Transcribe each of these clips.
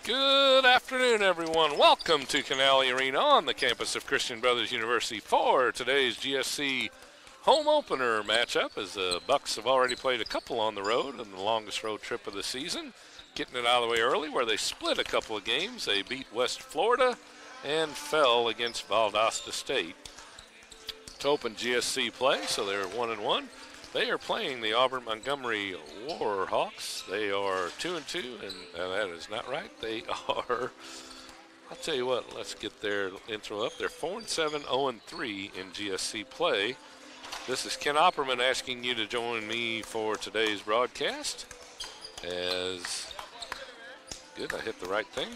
Good afternoon, everyone. Welcome to Canale Arena on the campus of Christian Brothers University for today's GSC home opener matchup, as the Bucks have already played a couple on the road in the longest road trip of the season, getting it out of the way early where they split a couple of games. They beat West Florida and fell against Valdosta State to open GSC play, so they're 1-1. They are playing the Auburn-Montgomery Warhawks. They are 2-2, and that is not right. They are, I'll tell you what, let's get their intro up. They're 4-7, 0-3 in GSC play. This is Ken Opperman asking you to join me for today's broadcast. As, good, I hit the right thing.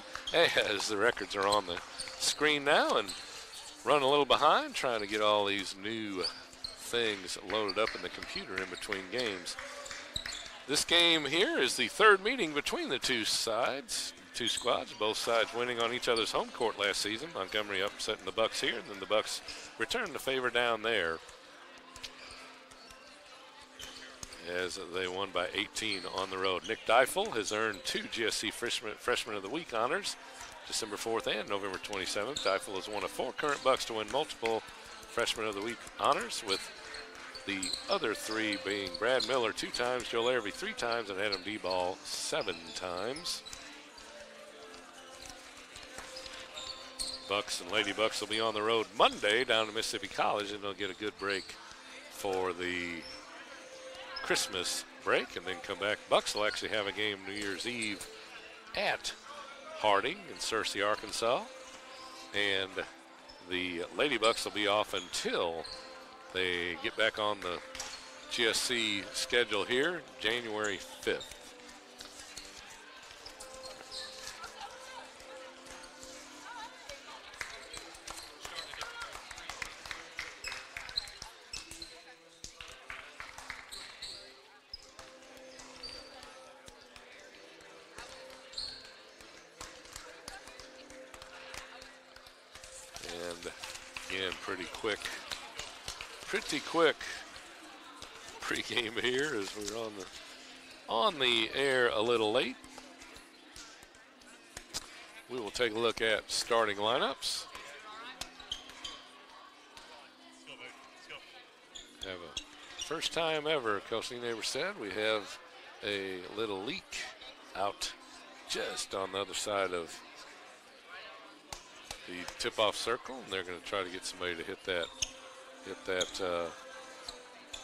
As the records are on the screen now and run a little behind, trying to get all these new things loaded up in the computer in between games. This game here is the third meeting between the two sides, two squads, both sides winning on each other's home court last season. Montgomery upsetting the Bucks here, and then the Bucks return the favor down there as they won by 18 on the road. Nick Deifel has earned two GSC Freshman of the Week honors, December 4th and November 27th. Deifel is one of four current Bucks to win multiple Freshman of the Week honors, with the other three being Brad Miller 2 times, Joe Larrabee 3 times, and Adam D-Ball 7 times. Bucks and Lady Bucks will be on the road Monday down to Mississippi College, and they'll get a good break for the Christmas break and then come back. Bucks will actually have a game New Year's Eve at Harding in Searcy, Arkansas, and the Lady Bucks will be off until they get back on the GSC schedule here, January 5th. Pretty quick pregame here as we're on the air a little late. We will take a look at starting lineups. Have a first time ever, Coach Nienaber said, we have a little leak out just on the other side of the tip-off circle, and they're going to try to get somebody to hit that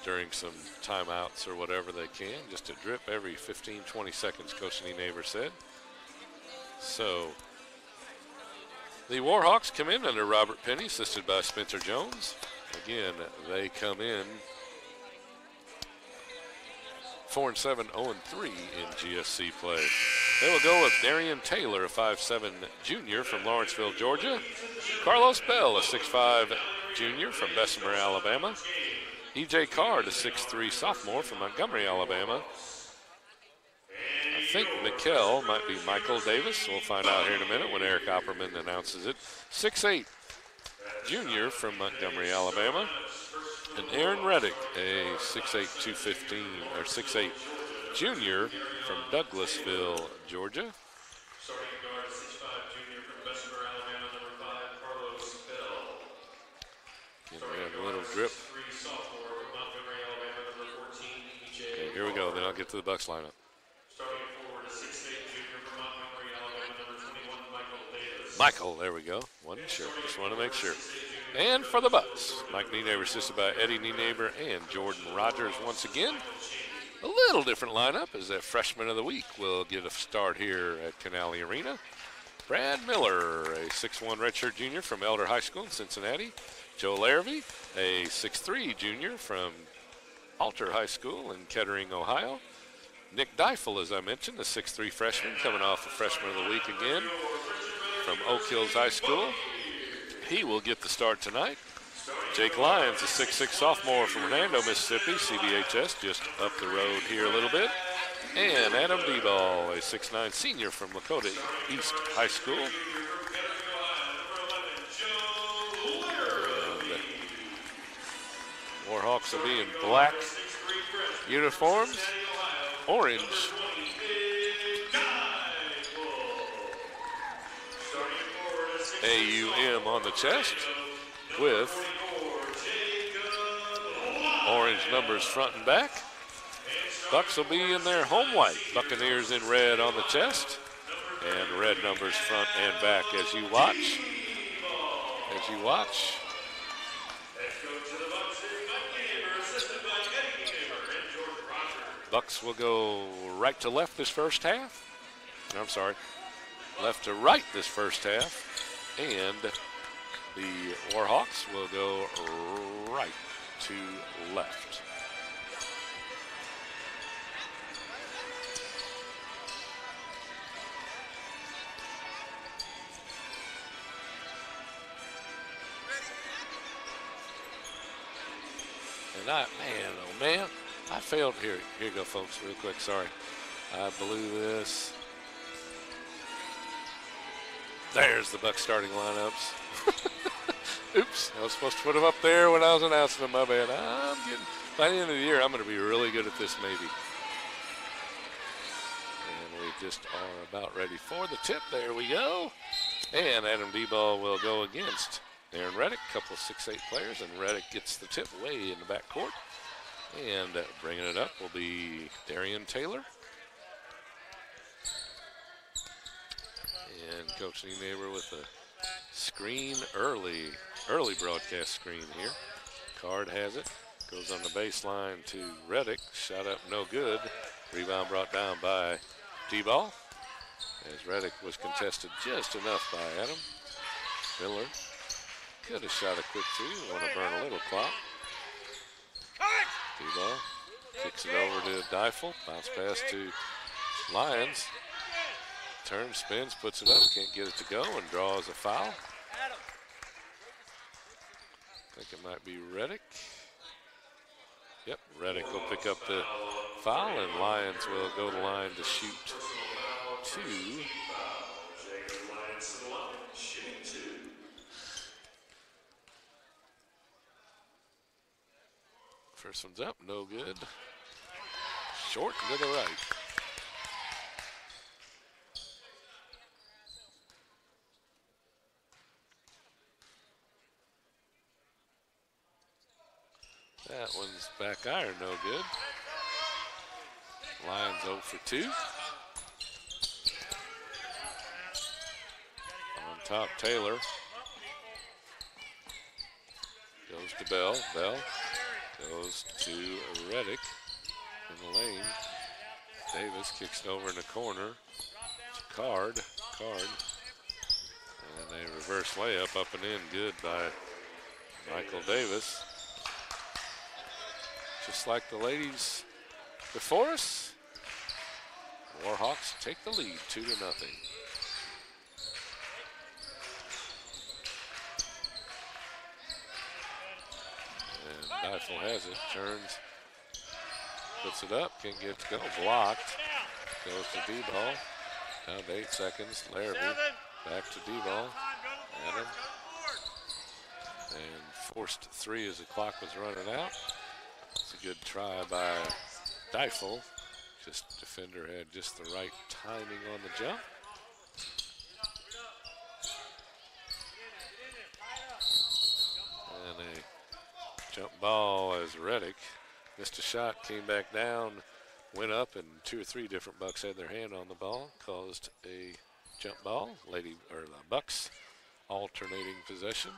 during some timeouts or whatever they can, just a drip every 15-20 seconds, Coach Nienaber said. So the Warhawks come in under Robert Penny, assisted by Spencer Jones. Again, they come in 4-7, 0-3 in GSC play. They will go with Darian Taylor, a 5'7" junior from Lawrenceville, Georgia. Carlos Bell, a 6'5" junior from Bessemer, Alabama. E.J. Card, a 6'3" sophomore from Montgomery, Alabama. I think Mikkel might be Michael Davis. We'll find out here in a minute when Eric Opperman announces it. 6'8" junior from Montgomery, Alabama. And Aaron Reddick, a 6'8", 215, or 6'8" junior from Douglasville, Georgia. Starting guard, 6'5" junior from Bessemer, Alabama, number 5, Carlos Bell. Getting a little drip. Sophomore from Montgomery, Alabama, number 14, E.J. Okay, here we go. Then I'll get to the Bucks lineup. Starting forward, 6'8" junior from Montgomery, Alabama, number 21, Michael Davis. Michael, there we go. Wasn't sure. Just want to make sure. And for the Bucks, Mike Nienaber, assisted by Eddie Nienaber and Jordan Rogers once again. A little different lineup as that Freshman of the Week will get a start here at Canale Arena. Brad Miller, a 6'1" redshirt junior from Elder High School in Cincinnati. Joe Larrabee, a 6'3" junior from Alter High School in Kettering, Ohio. Nick Deifel, as I mentioned, a 6'3" freshman coming off the Freshman of the Week again from Oak Hills High School. He will get the start tonight. Jake Lyons, a 6'6" sophomore from Hernando, Mississippi, CBHS, just up the road here a little bit. And Adam D-Ball, a 6'9" senior from Lakota East High School. And Warhawks will be in black uniforms, orange AUM on the chest with orange numbers front and back. Bucks will be in their home white. Buccaneers in red on the chest and red numbers front and back as you watch. Bucks will go right to left this first half. I'm sorry, left to right this first half. And the Warhawks will go right to left. And I failed. Here you go, folks, real quick, sorry. I blew this. There's the Bucs starting lineups. Oops, I was supposed to put them up there when I was announcing them, my bad. By the end of the year, I'm going to be really good at this maybe. And we just are about ready for the tip. There we go. And Adam D-Ball will go against Aaron Reddick, a couple of 6'8" players, and Reddick gets the tip way in the back court. And bringing it up will be Darian Taylor. And Coach Neighbor with a screen, early broadcast screen here. Card has it, goes on the baseline to Reddick. Shot up, no good. Rebound brought down by D-Ball. As Reddick was contested just enough by Adam. Miller could have shot a quick three. Want to burn a little clock. D-Ball kicks it over to Deifel. Bounce pass to Lyons. Turns, spins, puts it up. Can't get it to go and draws a foul. I think it might be Reddick. Yep, Reddick will pick up the foul, and Lyons will go to the line to shoot two. First one's up, no good. Short and to the right. That one's back iron, no good. Lions 0 for 2. On top, Taylor. Goes to Bell. Bell goes to Reddick in the lane. Davis kicks it over in the corner to Card. And a reverse layup up and in, good by Michael Davis. Just like the ladies before us, Warhawks take the lead 2-0. And Deifel has it, turns, puts it up, can't get it to go, blocked. Goes to D-Ball, down to 8 seconds. Larrabee back to D-Ball, Adam. And forced three as the clock was running out. It's a good try by Deifel. Just defender had just the right timing on the jump. And a jump ball as Reddick missed a shot, came back down, went up, and 2 or 3 different Bucks had their hand on the ball, caused a jump ball. The Bucks alternating possession.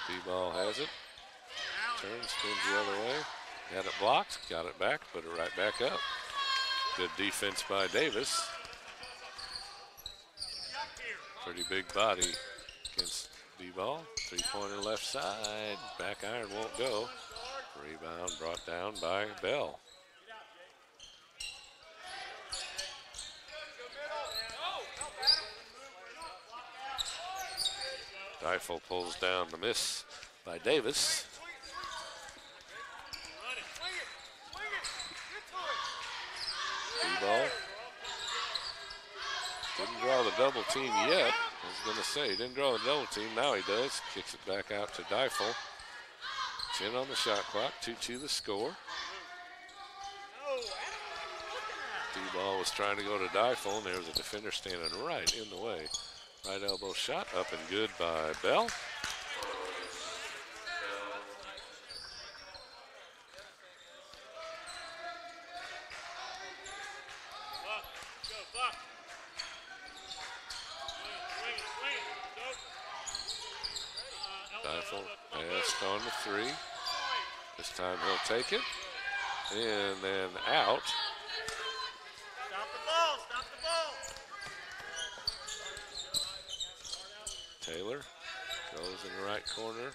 D-Ball has it. Turns, spins the other way. Had it blocked, got it back, put it right back up. Good defense by Davis. Pretty big body against D-Ball. 3-pointer left side. Back iron won't go. Rebound brought down by Bell. Deifel pulls down the miss by Davis. D-Ball. Didn't draw the double team yet. I was going to say, didn't draw the double team. Now he does. Kicks it back out to Deifel. 10 on the shot clock. 2-2 the score. D-ball was trying to go to Difel, and there was a defender standing right in the way. Right elbow shot up and good by Bell. Difel passed on the three. This time he'll take it. And then out. Stop the ball, stop the ball. Taylor goes in the right corner.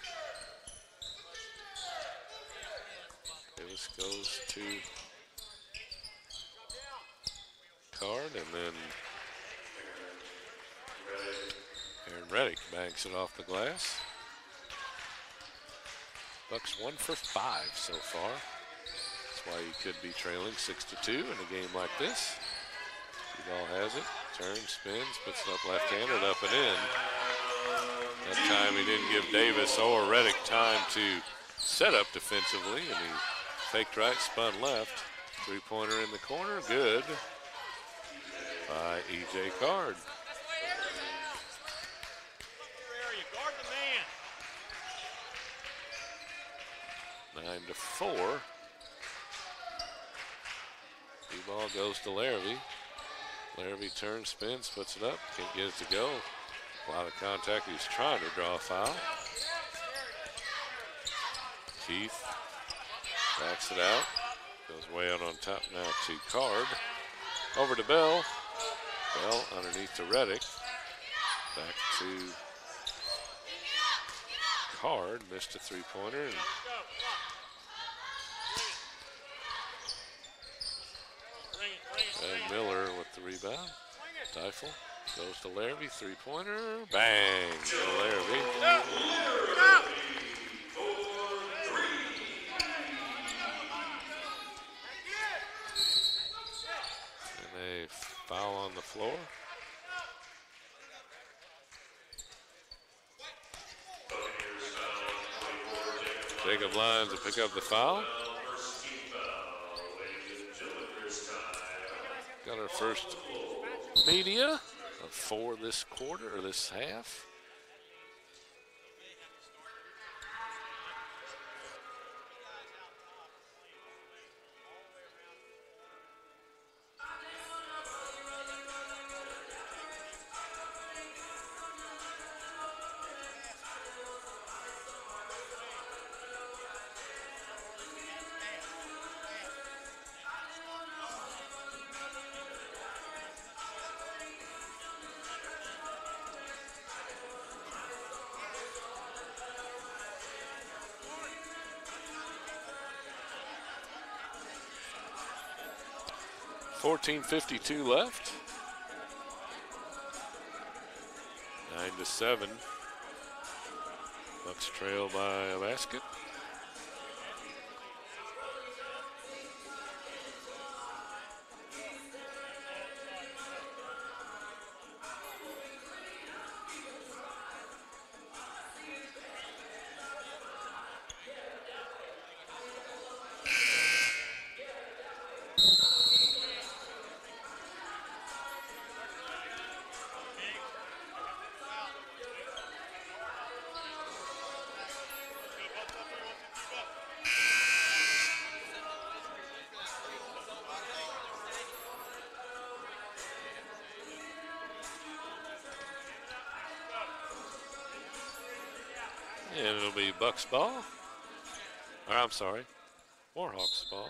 Davis goes to Card, and then Aaron Reddick banks it off the glass. Bucks 1 for 5 so far. That's why you could be trailing 6-2 in a game like this. D-ball has it, turns, spins, puts it up left-handed, up and in. That time he didn't give Davis or Reddick time to set up defensively, and he faked right, spun left. Three-pointer in the corner, good by E.J. Card. Guard the man. 9-4. D-ball goes to Larrabee. Larrabee turns, spins, puts it up, can't get it to go. A lot of contact, he's trying to draw a foul. Keith backs it out, goes way out on top now to Card. Over to Bell. Bell underneath to Reddick. Back to Card, missed a three-pointer. And Miller with the rebound. Difel goes to Larrabee, three-pointer, bang, to Larrabee. And a foul on the floor. Jacob Lyons to pick up the foul. Got our first media of 4 this quarter, or this half. .52 left. 9-7. Bucks trail by a basket. And it'll be Bucks ball. Or I'm sorry, Warhawks ball.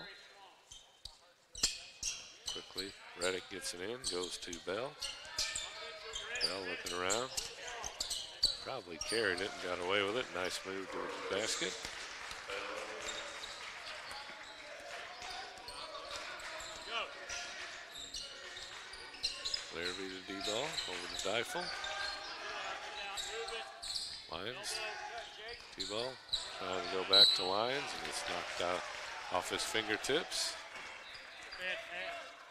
Quickly, Reddick gets it in, goes to Bell. Bell looking around. Probably carried it and got away with it. Nice move to the basket. Larrabee to D-ball, over to Difel. Lyons. D-ball trying to go back to Lyons, and it's knocked out off his fingertips.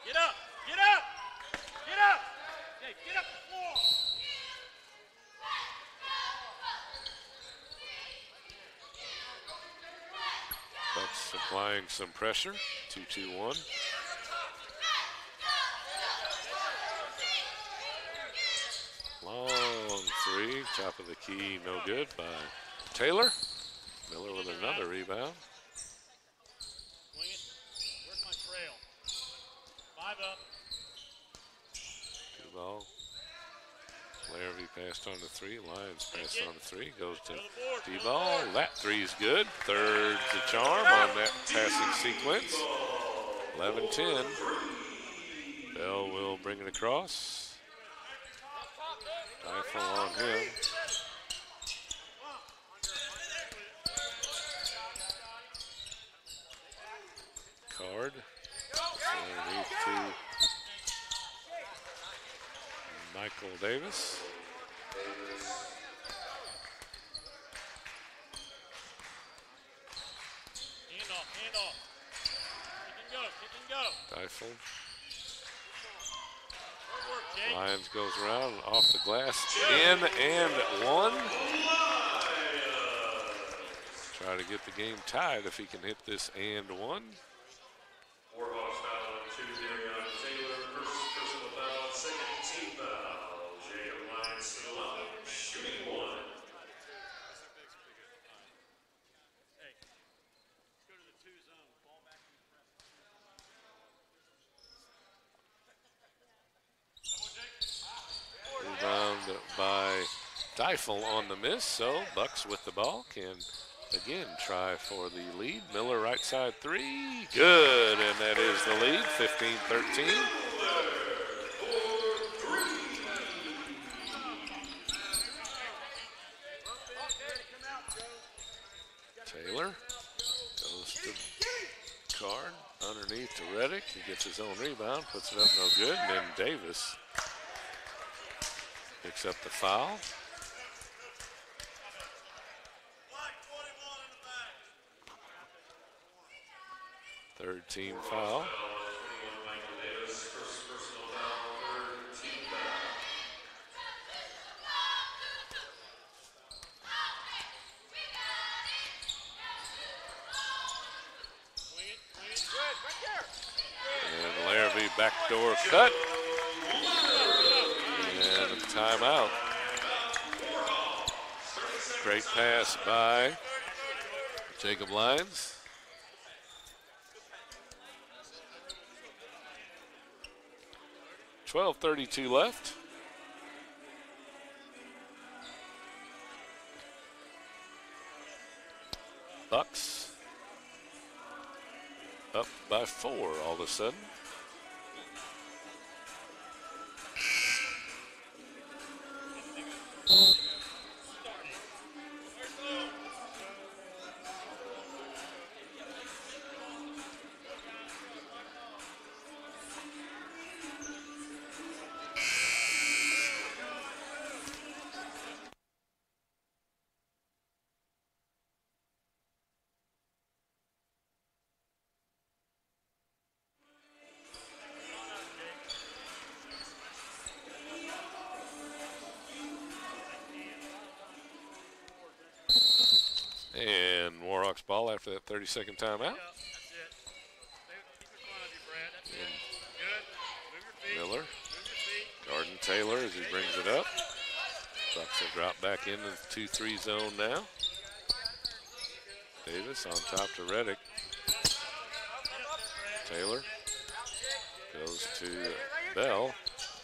Get up! Get up! Get up! Hey, get up the floor! Bucks applying some pressure. 2-2-1. Long three, top of the key, no good by Taylor. Miller with another rebound. Swing it. Where's my trail? 5 up. 2-ball. Larrabee passed on to 3. Lions passed on to 3. Goes to D-ball. That three's good. Third's the charm on that passing sequence. 11-10. Bell will bring it across. Rifle on him. Card. Underneath to Michael Davis. Hand off. Kick and go. Rifle. Good work, Jake. Lyons goes around off the glass. In and one. Try to get the game tied if he can hit this and one. Warhawks foul on 2, Darion Taylor. First personal foul, second team foul. Jacob Lyons still up, shooting 1. Hey, let's go to the 2 zone. Ball back in the press. Rebound by Deifel on the miss, so Bucks with the ball can again try for the lead. Miller right side 3, good, and that is the lead, 15-13. Taylor goes to Card, underneath to Reddick. He gets his own rebound, puts it up no good, and then Davis picks up the foul. Third team foul. And Larrabee backdoor cut. And a timeout. Great pass by Jacob Lyons. 12:32 left. Bucks up by 4 all of a sudden. And Warhawks ball after that 30-second timeout. Yeah, that's it. Keep in front of you, Brad. That's it. Good. Move your feet. Miller. Move your feet. Garden Taylor as he brings it up. Bucks will drop back into the 2-3 zone now. Davis on top to Reddick. Taylor goes to Bell.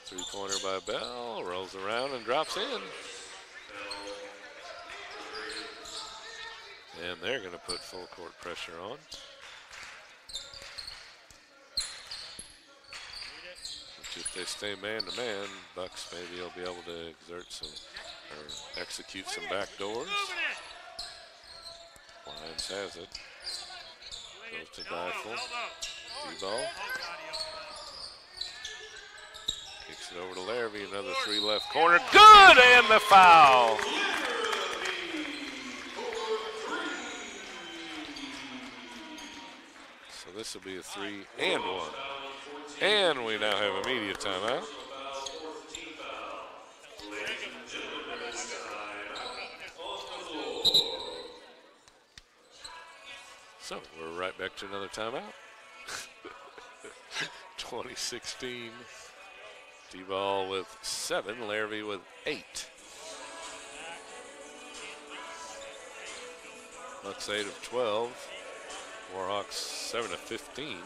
3-pointer by Bell. Rolls around and drops in. And they're going to put full court pressure on. Which if they stay man-to-man, Bucks maybe will be able to exert some, or execute some back doors. Lyons has it. Goes to Deifel. D-ball. Kicks it over to Larrabee. Another 3 left corner. Good, and the foul. So this will be a 3 and 1. And we now have immediate timeout. So we're right back to another timeout. 2016. D-ball with 7, Larrabee with 8. Bucks 8 of 12. Warhawks 7 of 15.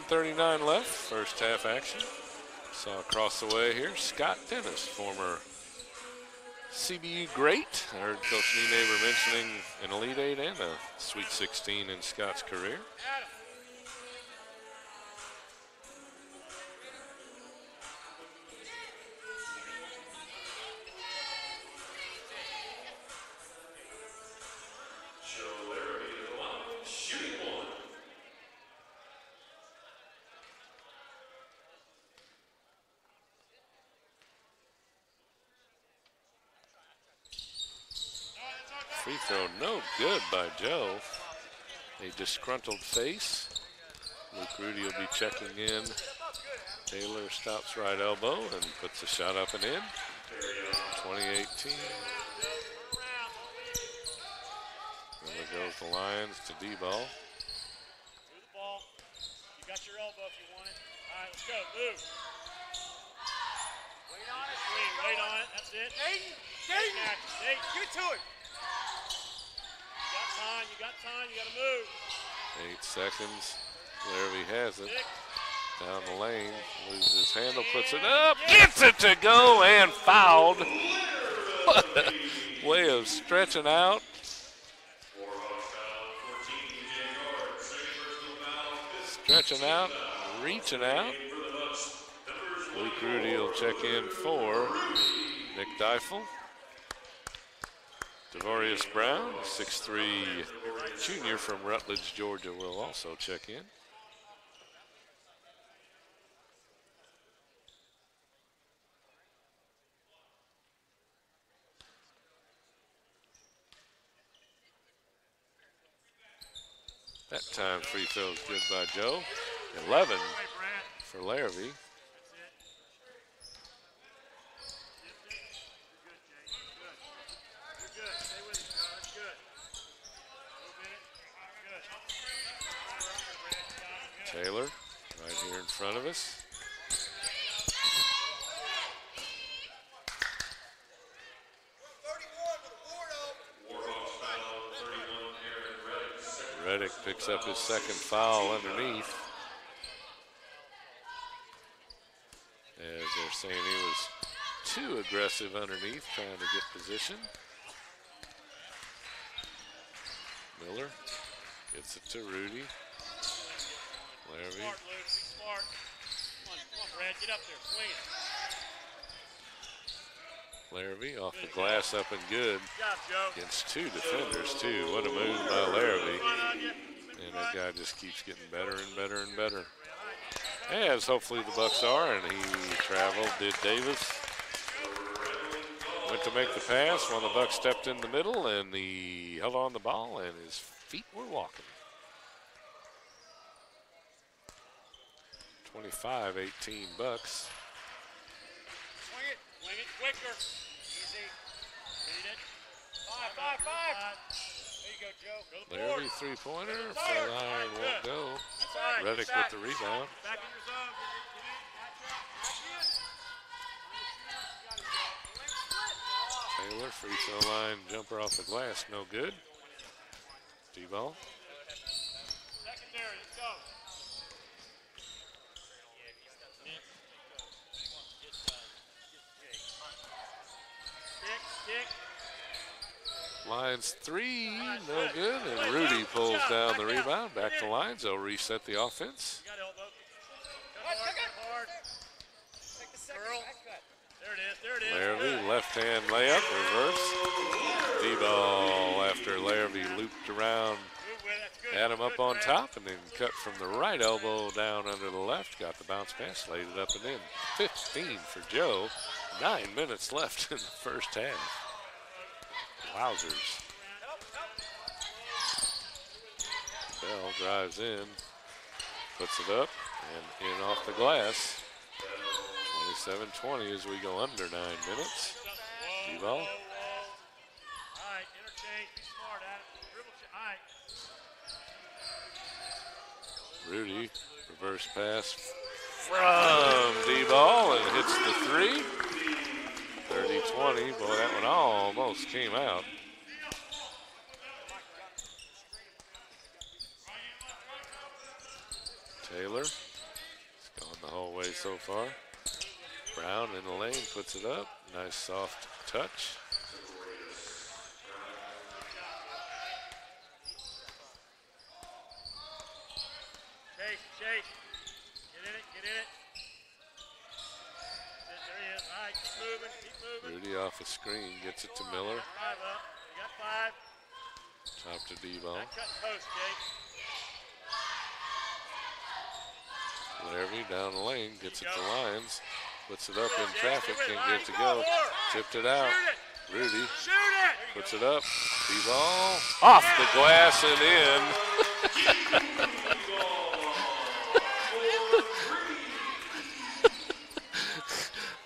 .39 left, first half action. Saw across the way here, Scott Dennis, former CBU great. I heard Coach Nienaber mentioning an Elite 8 and a Sweet 16 in Scott's career. Free throw no good by Joe. A disgruntled face. Luke Rudy will be checking in. Taylor stops right elbow and puts the shot up and in. 2018. There goes the Lions to D-ball. Move the ball. You got your elbow if you want it. All right, let's go. Move. Wait on it. Wait on it. That's it. Dayton. Get to it. You got time, you got to move. 8 seconds. Larrabee has it. Down the lane. Loses his handle, puts it up. Gets it to go and fouled. What a way of stretching out. Stretching out, reaching out. Luke Rudy will check in for Nick Deifel. Devorius Brown, 6'3" junior from Rutledge, Georgia, will also check in. That time free throw is good by Joe. 11 for Larrabee. Taylor, right here in front of us. Reddick picks up his second foul underneath. As they're saying he was too aggressive underneath, trying to get position. Miller gets it to Rudy. Larrabee. Smart, Luke. Be smart. Come on, Brad. Get up there. Swing it. Larrabee off the glass, up and good. Good job, Joe. Against 2 defenders, too. What a move by Larrabee. And that guy just keeps getting better and better and better. As hopefully the Bucks are, and he traveled, did Davis. Went to make the pass when the Bucks stepped in the middle, and he held on the ball, and his feet were walking. 25-18 Bucks. Swing it quicker. Easy. Read it. Five. There you go, Joe. Go to the board. Larrabee three-pointer, for the iron won't go. That's all right. Reddick with the rebound. Back in your zone. Taylor, free throw line, jumper off the glass, no good. D-ball. Secondary, let's go. Kick. Lyons three, no good, and Rudy pulls down the rebound. Back to Lyons, they'll reset the offense. You got elbow. Cut hard. Curl. There it is. Larrabee, left-hand layup, reverse. D-ball after Larrabee looped around, had him up on top, and then cut from the right elbow down under the left. Got the bounce pass, laid it up and in. 15 for Joe. 9 minutes left in the first half. Wowzers. Bell drives in, puts it up, and in off the glass. 27-20 as we go under 9 minutes. D-ball. All right, interchange. Be smart, Adam. Dribble. All right. Rudy, reverse pass from D-ball and hits the three. 30-20. Boy, that one almost came out. Taylor, it's gone the whole way so far. Brown in the lane, puts it up. Nice soft touch. Chase. Get in it. There he is. All right, keep moving. Rudy off a screen, gets it to Miller. You got 5. Top to D-ball. Cut post, Jake. Larrabee down the lane, gets it to Lyons. Puts it up in traffic, can't get it to go. Tipped it out. Rudy Shoot it! puts it up. D-ball off the glass and in.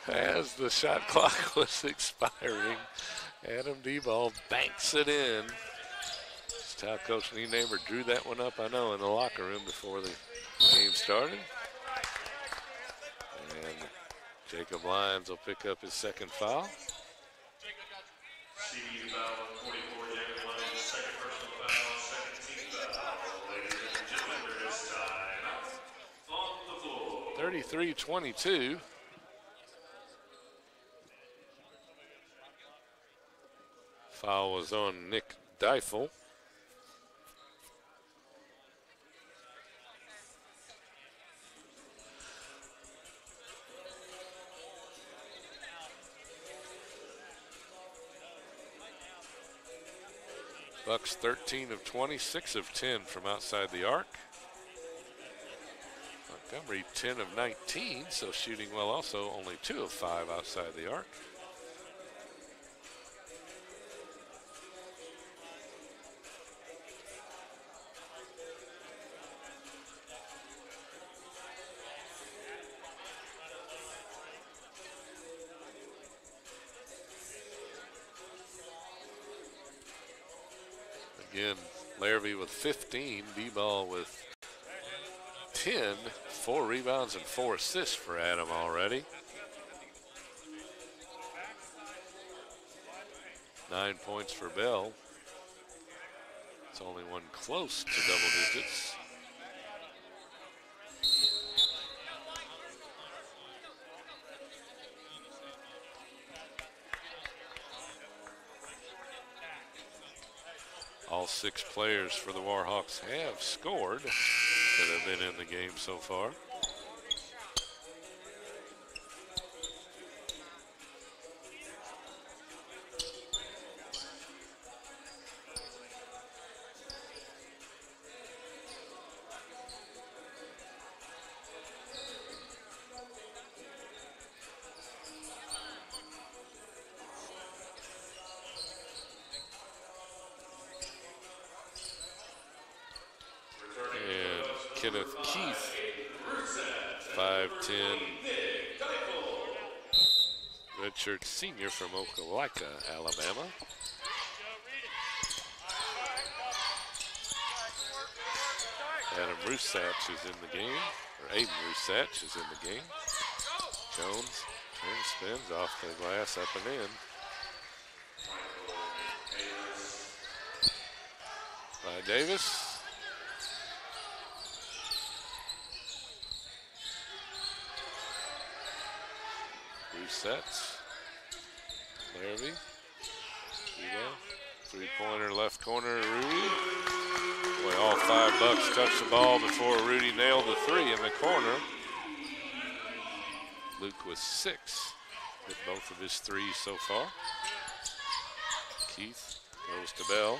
As the shot clock was expiring, Adam D-ball banks it in. Just how Coach Nienaber drew that one up, I know, in the locker room before the game started. And Jacob Lyons will pick up his second foul. CBU foul 44, Jacob Lyons, second personal foul, second team foul. Ladies and gentlemen, there is time on the floor. 33-22. Foul was on Nick Deifel. Bucks 13 of 20, 6 of 10 from outside the arc. Montgomery 10 of 19, so shooting well also, only 2 of 5 outside the arc. Again, Larrabee with 15, D-ball with 10, 4 rebounds and 4 assists for Adam already. 9 points for Bell. It's only one close to double digits. All 6 players for the Warhawks have scored that have been in the game so far. Kenneth Keith, 5'10", redshirt senior from Opelika, Alabama. Adam Rusatch is in the game, or Aiden Rusatch is in the game. Jones turns, spins off the glass, up and in. By Davis. Resets. Larrabee. Three-pointer left corner, Rudy. Boy, all 5 Bucks touched the ball before Rudy nailed the 3 in the corner. Luke with 6. Hit both of his 3s so far. Keith goes to Bell.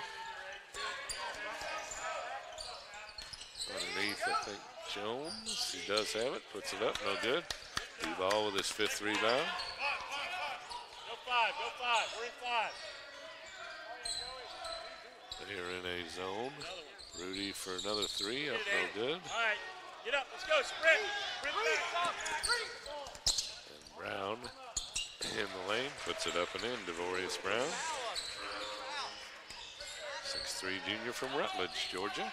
Underneath, I think, Jones. He does have it. Puts it up. No good. D-ball with his 5th rebound. Go 5, go 5. We're in 5. They're in a zone. Rudy for another 3. Up, no good. All right, get up. Let's go. Sprint. Sprint back. And Brown in the lane. Puts it up and in. Devorius Brown. 6'3" junior from Rutledge, Georgia.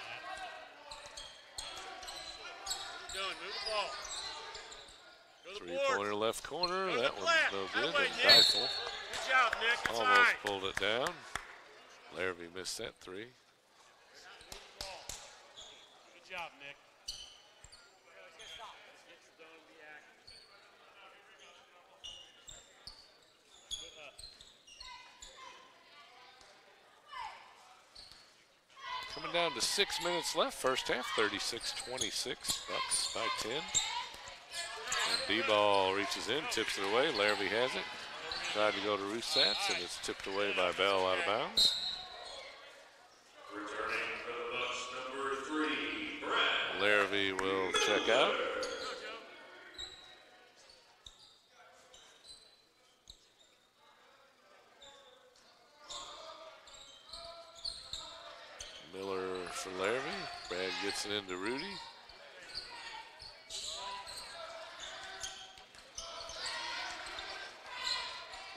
Three-pointer left corner. That one's no good. And Deifel Good job, Nick. It's almost all right. pulled it down. Larrabee missed that 3. Good job, Nick. Coming down to 6 minutes left. First half, 36-26. Bucks by 10. And D-ball reaches in, tips it away. Larrabee has it. Tried to go to Rusatz, and it's tipped away by Bell out of bounds. Returning for the Bucks, number 3, Brad. Larrabee will check out. Miller for Larrabee. Brad gets it into Rudy.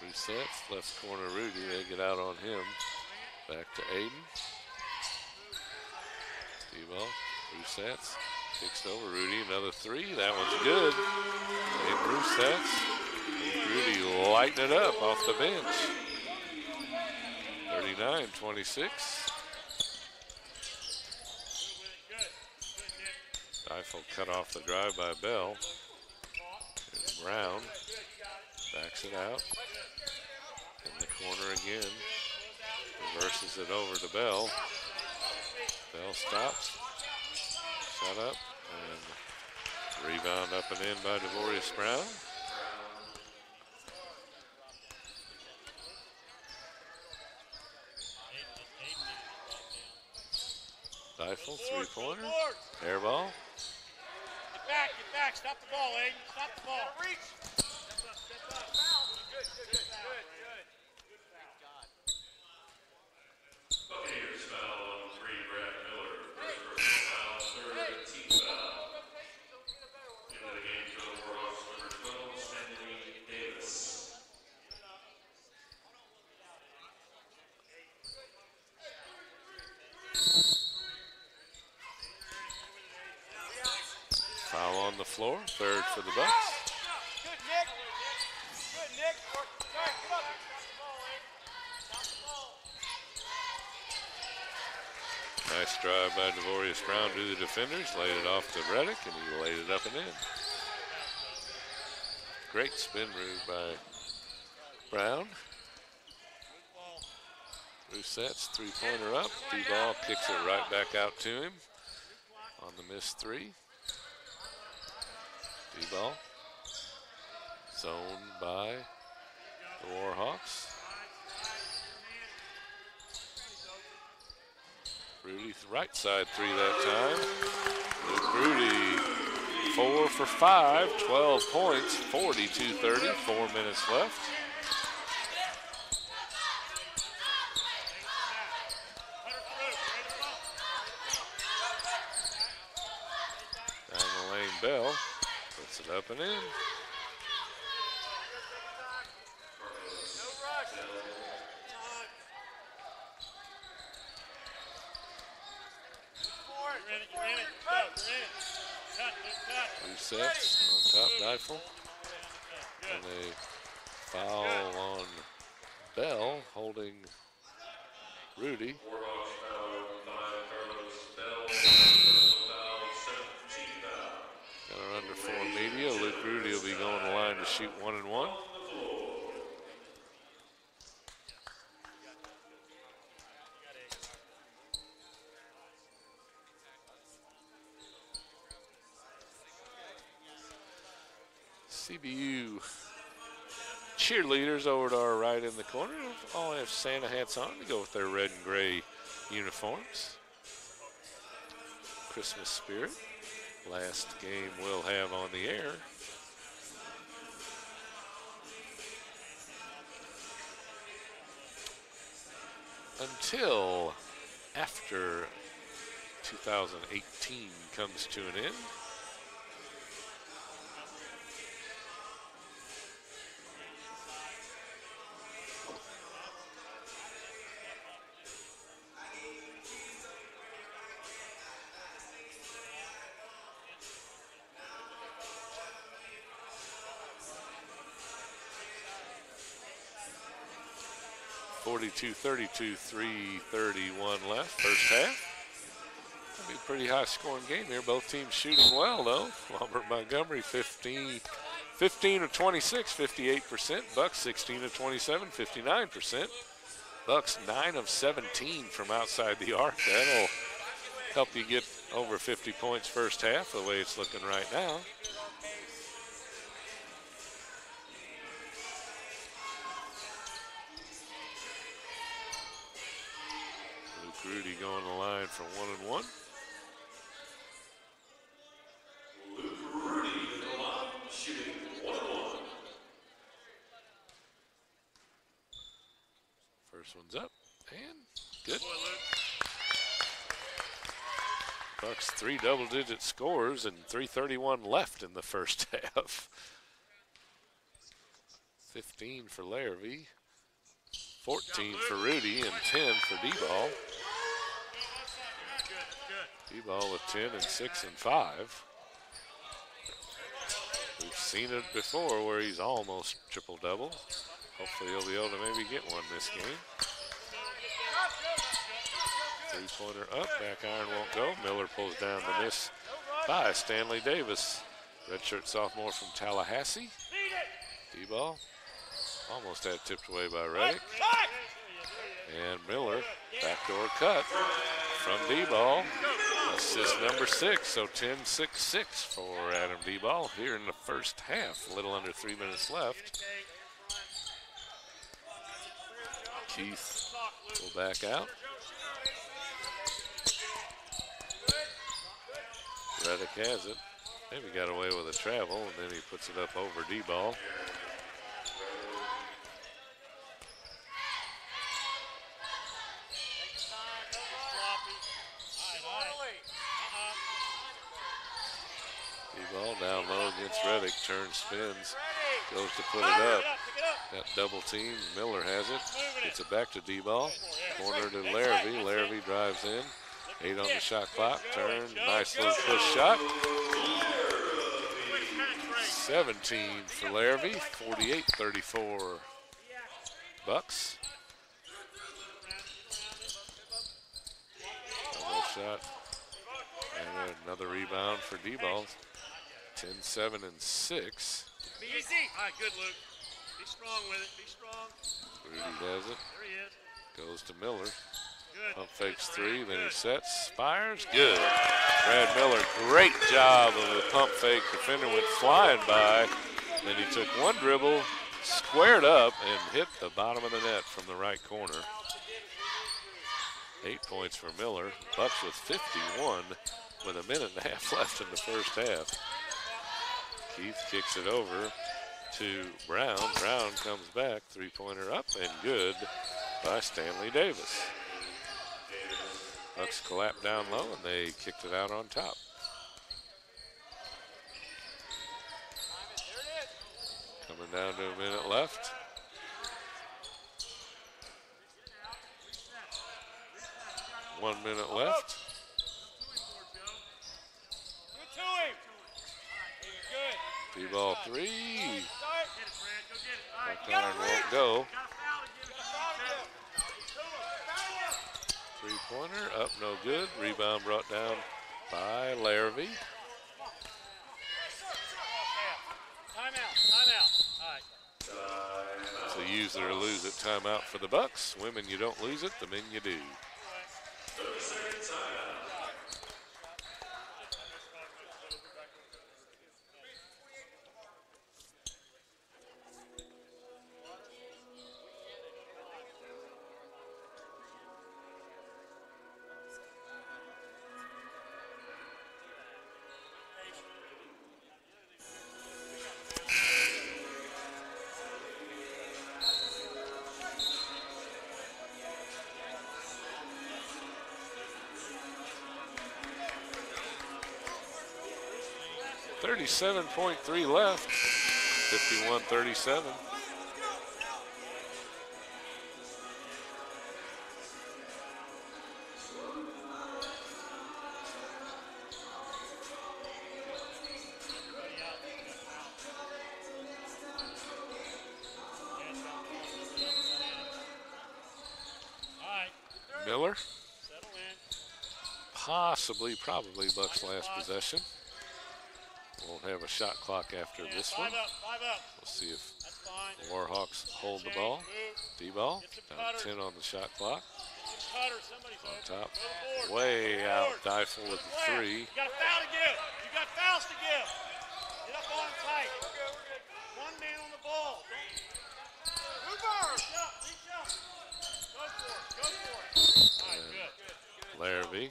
Resets, left corner Rudy. They get out on him. Back to Aiden. D-ball, resets, kicks it over Rudy. Another 3. That one's good. Aiden resets. Rudy lighting it up off the bench. 39-26. Deifel cut off the drive by Bell. Here's Brown. Backs it out. In the corner again. Reverses it over to Bell. Bell stops. Shot up. And rebound up and in by Devorius Brown. Deifel, 3-pointer. Air ball. Get back. Stop the ball, Aiden. Stop the ball. Reach. Step up. Good. Buccaneers foul on 3, Brad Miller. First personal foul, 3rd team foul. Into the game for the Warhawks, number 12, Stanley Davis. Foul on the floor, 3rd for the Bucks. Good, Nick. All right, come up. Stop the ball, Aiden. Nice drive by Devorius Brown to the defenders. Laid it off to Reddick, and he laid it up and in. Great spin move by Brown. Resets, 3-pointer up. D-ball kicks it right back out to him on the missed 3. D-ball. Zoned by the Warhawks. Rudy, right side 3 that time. Luke Rudy, 4 for 5, 12 points, 42-30, 4 minutes left. Down the lane, Bell puts it up and in. Resets on top, Deifel. And a foul on Bell, holding Rudy. Warhawks foul 5, Carlos Bell. Foul 17 foul. Got our under 4 media. Luke Rudy will be going to the line to shoot 1 and 1. CBU cheerleaders over to our right in the corner all have Santa hats on to go with their red and gray uniforms. Christmas spirit. Last game we'll have on the air. Until after 2018 comes to an end. (42-32), 3:31 left, first half. That'll be a pretty high-scoring game here. Both teams shooting well, though. Auburn-Montgomery 15 of 26, 58%. Bucks 16 of 27, 59%. Bucks 9 of 17 from outside the arc. That'll help you get over 50 points first half, the way it's looking right now. Rudy going to the line for 1-1. Luke Rudy in the line, shooting 1-1. First one's up and good. Bucks 3 double-digit scores and 3:31 left in the first half. 15 for Larrabee, 14 for Rudy, and 10 for D-Ball. D-Ball with 10 and 6 and 5. We've seen it before where he's almost triple-double. Hopefully he'll be able to maybe get one this game. Three-pointer up, back iron won't go. Miller pulls down the miss by Stanley Davis. Redshirt sophomore from Tallahassee. D-Ball almost had tipped away by Reddick. And Miller, backdoor cut from D-Ball. Assist number 6, so 10-6-6 for Adam D-Ball here in the first half. A little under 3 minutes left. Keith will back out. Reddick has it. Maybe got away with a travel, and then he puts it up over D-Ball. D-Ball down low against Reddick, turns, spins, goes to put it up. Got double team, Miller has it, gets it back to D-Ball. Corner to Larrabee, Larrabee drives in. 8 on the shot clock, turn, nice little push shot. 17 for Larrabee, 48-34 Bucks. Double shot, and another rebound for D-Ball. 10-7 and 6. Be easy. All right, good, Luke. Be strong with it. Be strong. Rudy does it. There he is. Goes to Miller. Good. Pump fakes 3, then he sets, fires, good. Brad Miller, great job of the pump fake. Defender went flying by. Then he took one dribble, squared up, and hit the bottom of the net from the right corner. 8 points for Miller. Bucks with 51 with a minute and a half left in the first half. Keith kicks it over to Brown. Brown comes back, three-pointer up and good by Stanley Davis. Bucks collapsed down low and they kicked it out on top. Coming down to a minute left. One minute left. D-ball 3. Back iron won't go. Three-pointer up, no good. Rebound brought down by Larrabee. Timeout. All right. So use it or lose it. Timeout for the Bucks. Women, you don't lose it. The men, you do. 30-second timeout. 37.3 left. 51-37. Miller. Possibly, probably Buck's last possession. Won't have a shot clock after this one. We'll see if the Warhawks hold the ball. D-ball, down 10 on the shot clock. On top, way out, Deifel with the 3. You got a foul to give. You got fouls to give. Get up on him tight. One man on the ball. Move on. Reach up. Go for it. Go for it. All right, good. Larrabee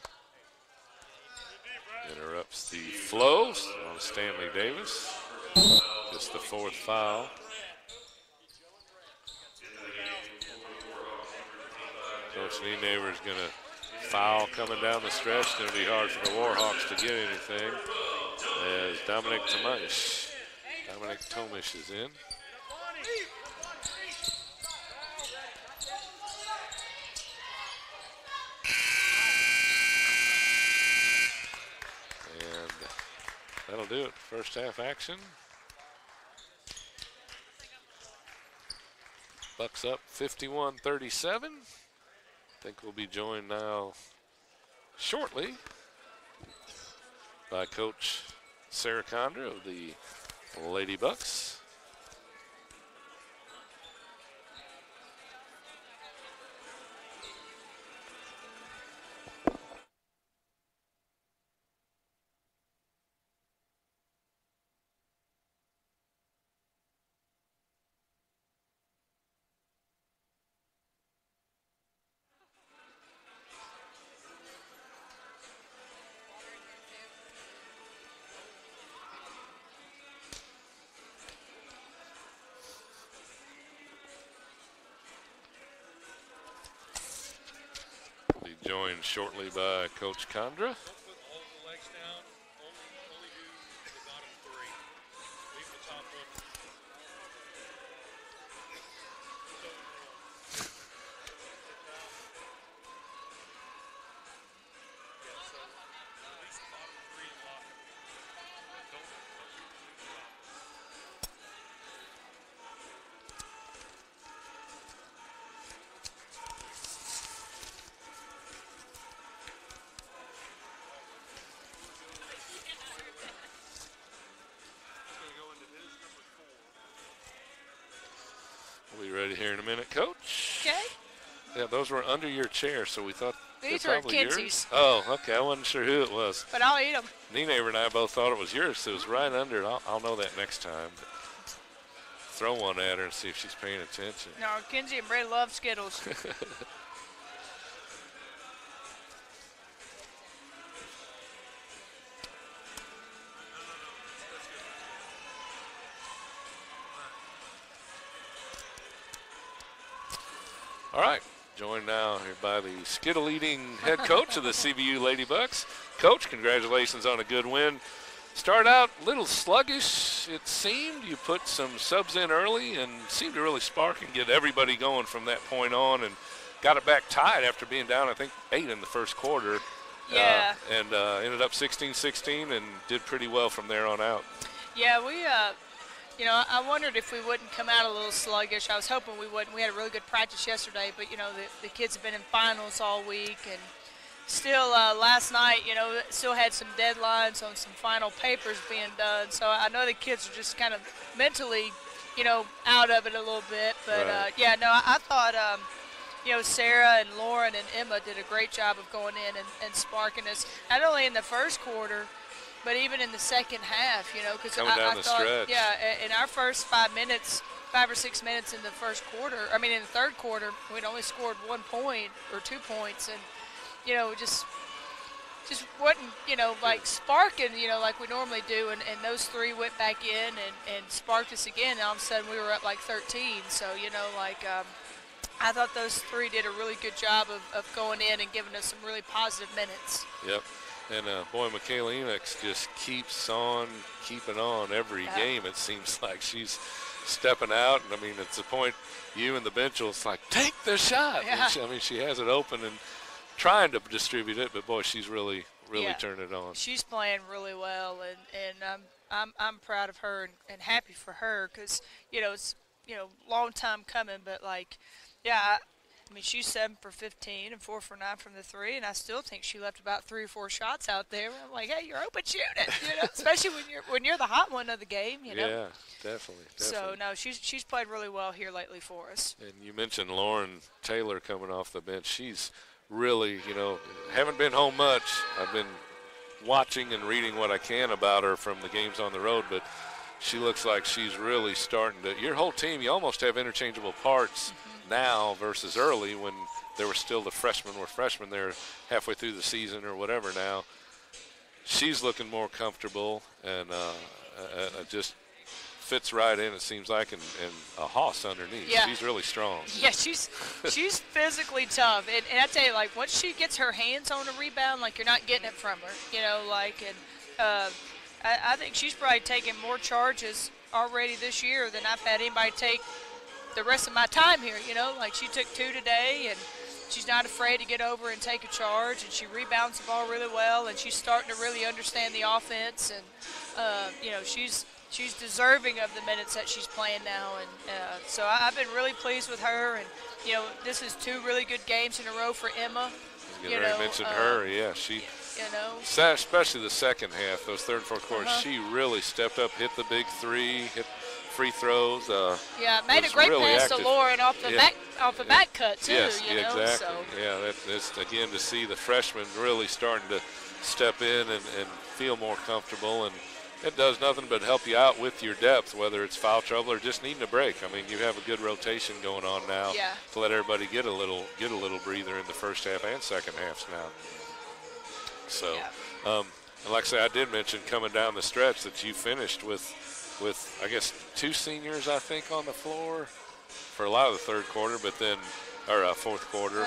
interrupts the flow on Stanley Davis. Just the 4th foul. Coach Nienaber is going to foul coming down the stretch. It's going to be hard for the Warhawks to get anything as Dominic Tomish is in. And that'll do it. First half action. Bucks up 51-37. I think we'll be joined now shortly by Coach Sarah Condra of the Lady Bucks. Joined shortly by Coach Condra. Don't put all the legs down. Only do the bottom 3. Leave the top one. Yeah, so at least the bottom 3 lock. Don't do the top. We'll be ready here in a minute, Coach. Okay. Yeah, those were under your chair, so we thought These they're are probably yours. Kinsey's. Oh, okay. I wasn't sure who it was. But I'll eat them. Nienaber and I both thought it was yours, so it was right under it. I'll know that next time. But throw one at her and see if she's paying attention. No, Kinsey and Brady love Skittles. All right, joined now here by the Skittle-eating head coach of the CBU Lady Bucks. Coach, congratulations on a good win. Start out a little sluggish, it seemed. You put some subs in early and seemed to really spark and get everybody going from that point on, and got it back tied after being down, I think, 8 in the first quarter. Yeah. And ended up 16-16 and did pretty well from there on out. Yeah, we, you know, I wondered if we wouldn't come out a little sluggish. I was hoping we wouldn't. We had a really good practice yesterday, but, you know, the kids have been in finals all week, and still last night, you know, still had some deadlines on some final papers being done. So I know the kids are just kind of mentally, you know, out of it a little bit. But, Right. yeah, no, I thought, you know, Sarah and Lauren and Emma did a great job of going in and sparking us, not only in the first quarter, but even in the second half, you know, because Coming down I the thought, stretch. yeah, in our first 5 or 6 minutes in the first quarter, I mean, in the third quarter, we'd only scored 1 point or 2 points, and, you know, just wasn't, you know, like sparking, you know, like we normally do, and those 3 went back in and sparked us again, and all of a sudden we were up like 13, so, you know, like, I thought those 3 did a really good job of going in and giving us some really positive minutes. Yep. And, boy, Michaela Enox just keeps on keeping on every game. It seems like she's stepping out. And, I mean, it's the point you and the bench will, it's like, take the shot. Yeah. She has it open and trying to distribute it. But, boy, she's really turned it on. She's playing really well, and I'm proud of her and happy for her because, it's, long time coming. But, I mean, she's 7 for 15 and 4 for 9 from the three, and I still think she left about 3 or 4 shots out there. I'm like, hey, you're open, shoot it, especially when you're the hot one of the game, Yeah, definitely. So no, she's played really well here lately for us. And you mentioned Lauren Taylor coming off the bench. She's really, haven't been home much. I've been watching and reading what I can about her from the games on the road, but she looks like she's really starting to. Your whole team, you almost have interchangeable parts. Now versus early when there were still the freshmen were freshmen there halfway through the season or whatever. Now she's looking more comfortable and just fits right in, it seems like, and a hoss underneath. Yeah. She's really strong. Yeah, she's physically tough. And I tell you, like, once she gets her hands on a rebound, like, you're not getting it from her, I think she's probably taken more charges already this year than I've had anybody take the rest of my time here, like she took 2 today, and she's not afraid to get over and take a charge, and she rebounds the ball really well, and she's starting to really understand the offense, and she's deserving of the minutes that she's playing now, and so I've been really pleased with her, and this is 2 really good games in a row for Emma. You mentioned her, yeah, she. Especially the second half, those third and fourth quarters, she really stepped up, hit the big 3, hit free throws. Made a great really pass active. to Lauren off the back cut too. Yes, exactly. So. Yeah, that's again to see the freshmen really starting to step in and feel more comfortable, and it does nothing but help you out with your depth, whether it's foul trouble or just needing a break. I mean, you have a good rotation going on now to let everybody get a little breather in the first half and second halves now. So, and like I say, I did mention coming down the stretch that you finished with I guess 2 seniors, I think, on the floor for a lot of the third quarter, but then, or fourth quarter.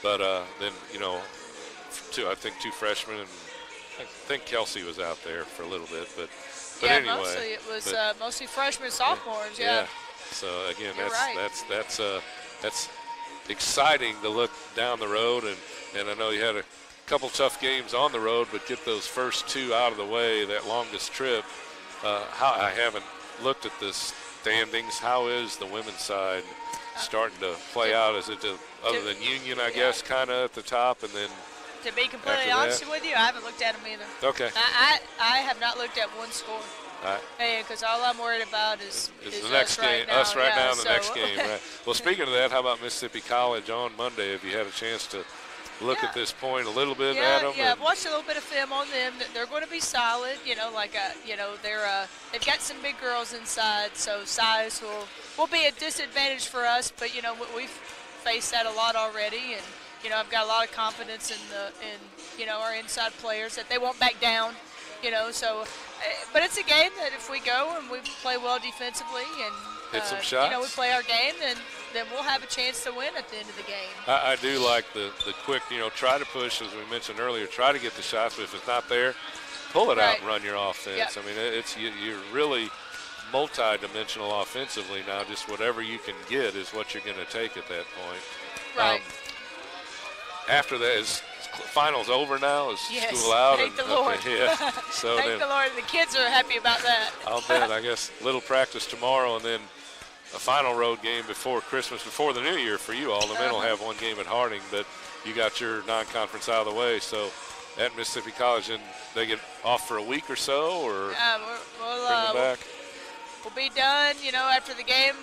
But then, I think 2 freshmen, and I think Kelsey was out there for a little bit. But anyway. Mostly it was mostly freshmen, sophomores, yeah. So, again, You're that's exciting to look down the road, and I know you had a couple tough games on the road, but get those first 2 out of the way, that longest trip. I haven't looked at the standings. How is the women's side starting to play out? Is it other than Union, I guess, kind of at the top, and then to be completely honest with you, I haven't looked at them either. Okay. I have not looked at one score. Because all I'm worried about is the next game. Us right now in the next game. Right. Well, speaking of that, how about Mississippi College on Monday? Have you had a chance to look at this point a little bit at them? Yeah, I've watched a little bit of film on them. They're going to be solid. They've got some big girls inside, so size will be a disadvantage for us. But we've faced that a lot already, and I've got a lot of confidence in our inside players that they won't back down. So, but it's a game that if we go and we play well defensively and hit some shots, we play our game, then we'll have a chance to win at the end of the game. I do like the quick, try to push, as we mentioned earlier, try to get the shots, but if it's not there, pull it out and run your offense. Yep. I mean, you're really multi-dimensional offensively now. Just whatever you can get is what you're going to take at that point. Right. After that, is finals over now? Is school out? Thank the Lord. Yeah. So thank the Lord. The kids are happy about that. I'll bet. I guess little practice tomorrow, and then a final road game before Christmas, before the new year for you all. The men will have one game at Harding, but you got your non-conference out of the way. So at Mississippi College, and they get off for a week or so, or bring them back? We'll be done, after the game.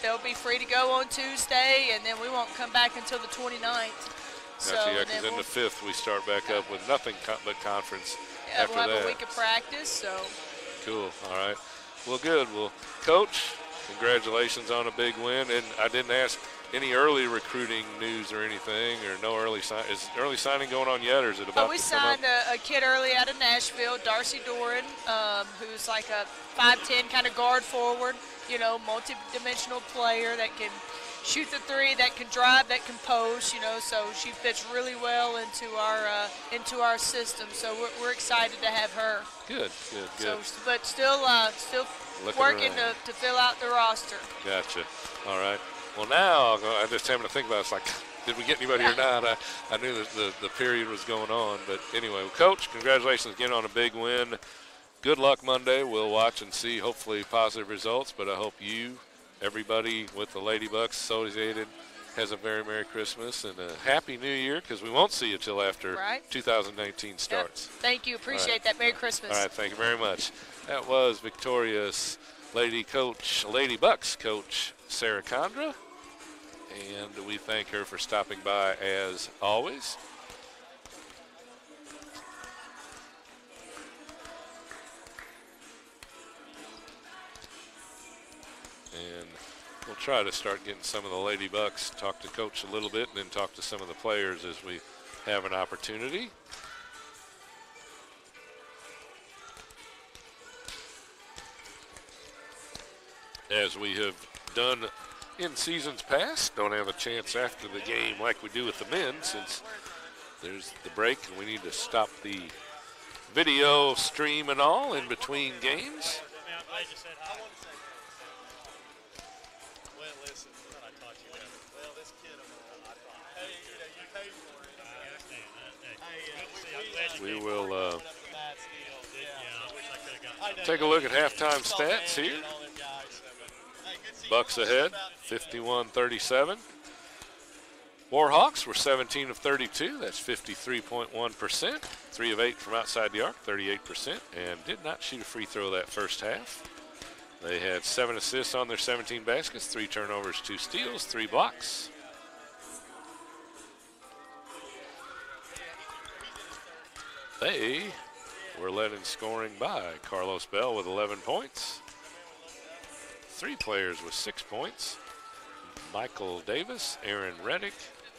They'll be free to go on Tuesday, and then we won't come back until the 29th. Gotcha, because then the 5th we start back up with nothing but conference after we'll have that. a week of practice, so. Cool, all right. Well, good. Well, Coach, congratulations on a big win. And I didn't ask any early recruiting news or anything, or no early sign. Is early signing going on yet, or is it about we to signed a kid early out of Nashville, Darcy Doran, who's like a 5'10" kind of guard forward, multi-dimensional player that can shoot the three, that can drive, that can post. So she fits really well into our system. So we're excited to have her. Good. So, but still Looking working around. to fill out the roster. Gotcha. I right. Well, now I'm just having to think about it. It's like, did we get anybody or not? I knew that the period was going on. But anyway, Coach, congratulations again on a big win. Good luck Monday. We'll watch and see, hopefully, positive results. But I hope you, everybody with the Lady Bucks Associated, has a very Merry Christmas and a Happy New Year, because we won't see you till after 2019 starts. Yep. Thank you. Appreciate that. Merry Christmas. All right. Thank you very much. That was victorious Lady Bucks coach Sarah Condra. And we thank her for stopping by as always. And we'll try to start getting some of the Lady Bucks, talk to Coach a little bit, and then talk to some of the players as we have an opportunity. As we have done in seasons past, don't have a chance after the game like we do with the men, since there's the break and we need to stop the video stream and all in between games. Man, I'm glad you said hi. Well, listen, I taught you that. Well, this kid, hey, you paid for it. I understand that. We will take a look at halftime stats here. Bucks ahead, 51-37. Warhawks were 17 of 32. That's 53.1%. 3 of 8 from outside the arc, 38%, and did not shoot a free throw that first half. They had 7 assists on their 17 baskets, 3 turnovers, 2 steals, 3 blocks. They were led in scoring by Carlos Bell with 11 points. 3 players with 6 points. Michael Davis, Aaron Reddick,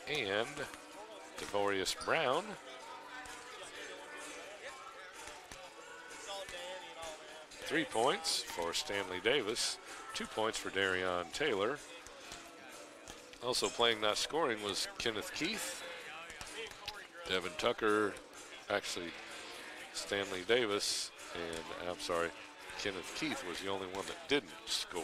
and Devorius Brown. Three points for Stanley Davis, 2 points for Darion Taylor. Also playing not scoring was Kenneth Keith. Devin Tucker, actually Stanley Davis, and I'm sorry, Kenneth Keith was the only one that didn't score.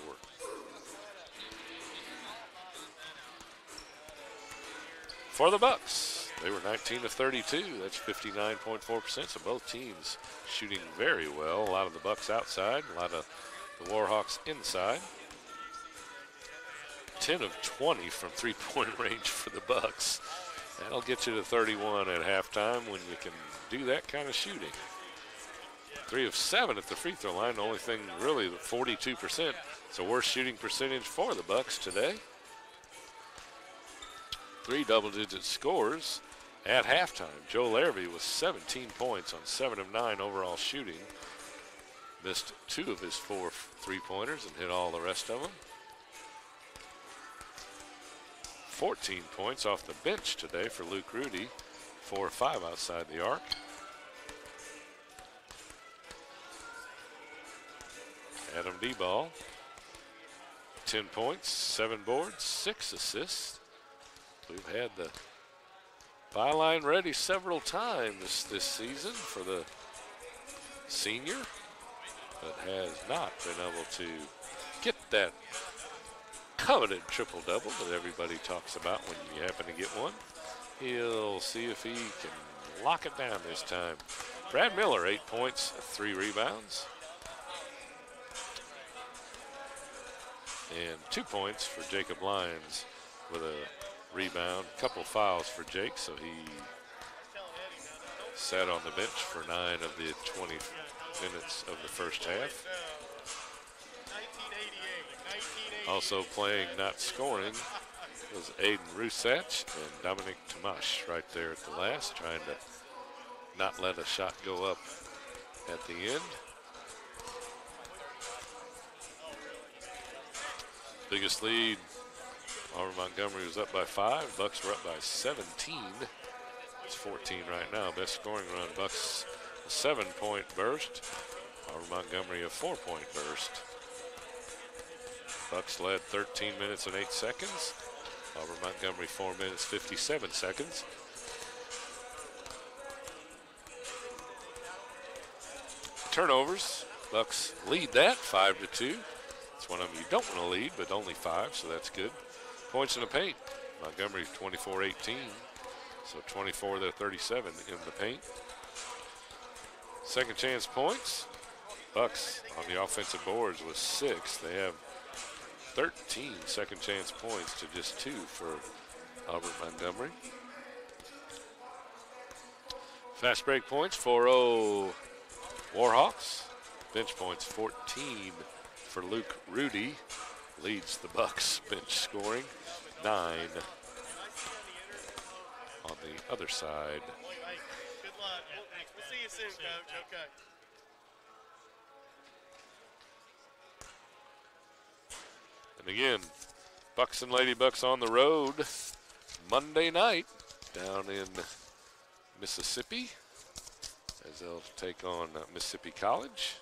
For the Bucks, they were 19 of 32. That's 59.4%. So both teams shooting very well. A lot of the Bucks outside, a lot of the Warhawks inside. 10 of 20 from three-point range for the Bucks. That'll get you to 31 at halftime when you can do that kind of shooting. 3 of 7 at the free throw line. The only thing really, 42%. It's a worse shooting percentage for the Bucks today. 3 double-digit scores at halftime. Joe Larrabee with 17 points on 7 of 9 overall shooting. Missed 2 of his 4 three-pointers and hit all the rest of them. 14 points off the bench today for Luke Rudy. 4 of 5 outside the arc. Adam D-Ball, 10 points, 7 boards, 6 assists. We've had the byline ready several times this season for the senior, but has not been able to get that coveted triple-double that everybody talks about when you happen to get one. He'll see if he can lock it down this time. Brad Miller, 8 points, 3 rebounds. And 2 points for Jacob Lyons with a rebound. Couple fouls for Jake, so he sat on the bench for 9 of the 20 minutes of the first half. Also playing not scoring was Aiden Rusach and Dominic Tomash right there at the last, trying to not let a shot go up at the end. Biggest lead, Auburn-Montgomery was up by 5. Bucks were up by 17. It's 14 right now. Best scoring run. Bucks a 7-point burst. Auburn-Montgomery a 4-point burst. Bucks led 13 minutes and 8 seconds. Auburn-Montgomery 4 minutes, 57 seconds. Turnovers, Bucks lead that 5-2. It's one of them you don't want to lead, but only 5, so that's good. Points in the paint, Montgomery 24-18, so 24 to 37 in the paint. Second chance points, Bucks on the offensive boards with 6. They have 13 second chance points to just 2 for Auburn-Montgomery. Fast break points, 4-0 Warhawks. Bench points, 14 for Luke Rudy. Leads the Bucks bench scoring, 9 on the other side. Hey, good luck. We'll see you soon, Coach. Okay. And again, Bucks and Lady Bucks on the road Monday night down in Mississippi, as they'll take on Mississippi College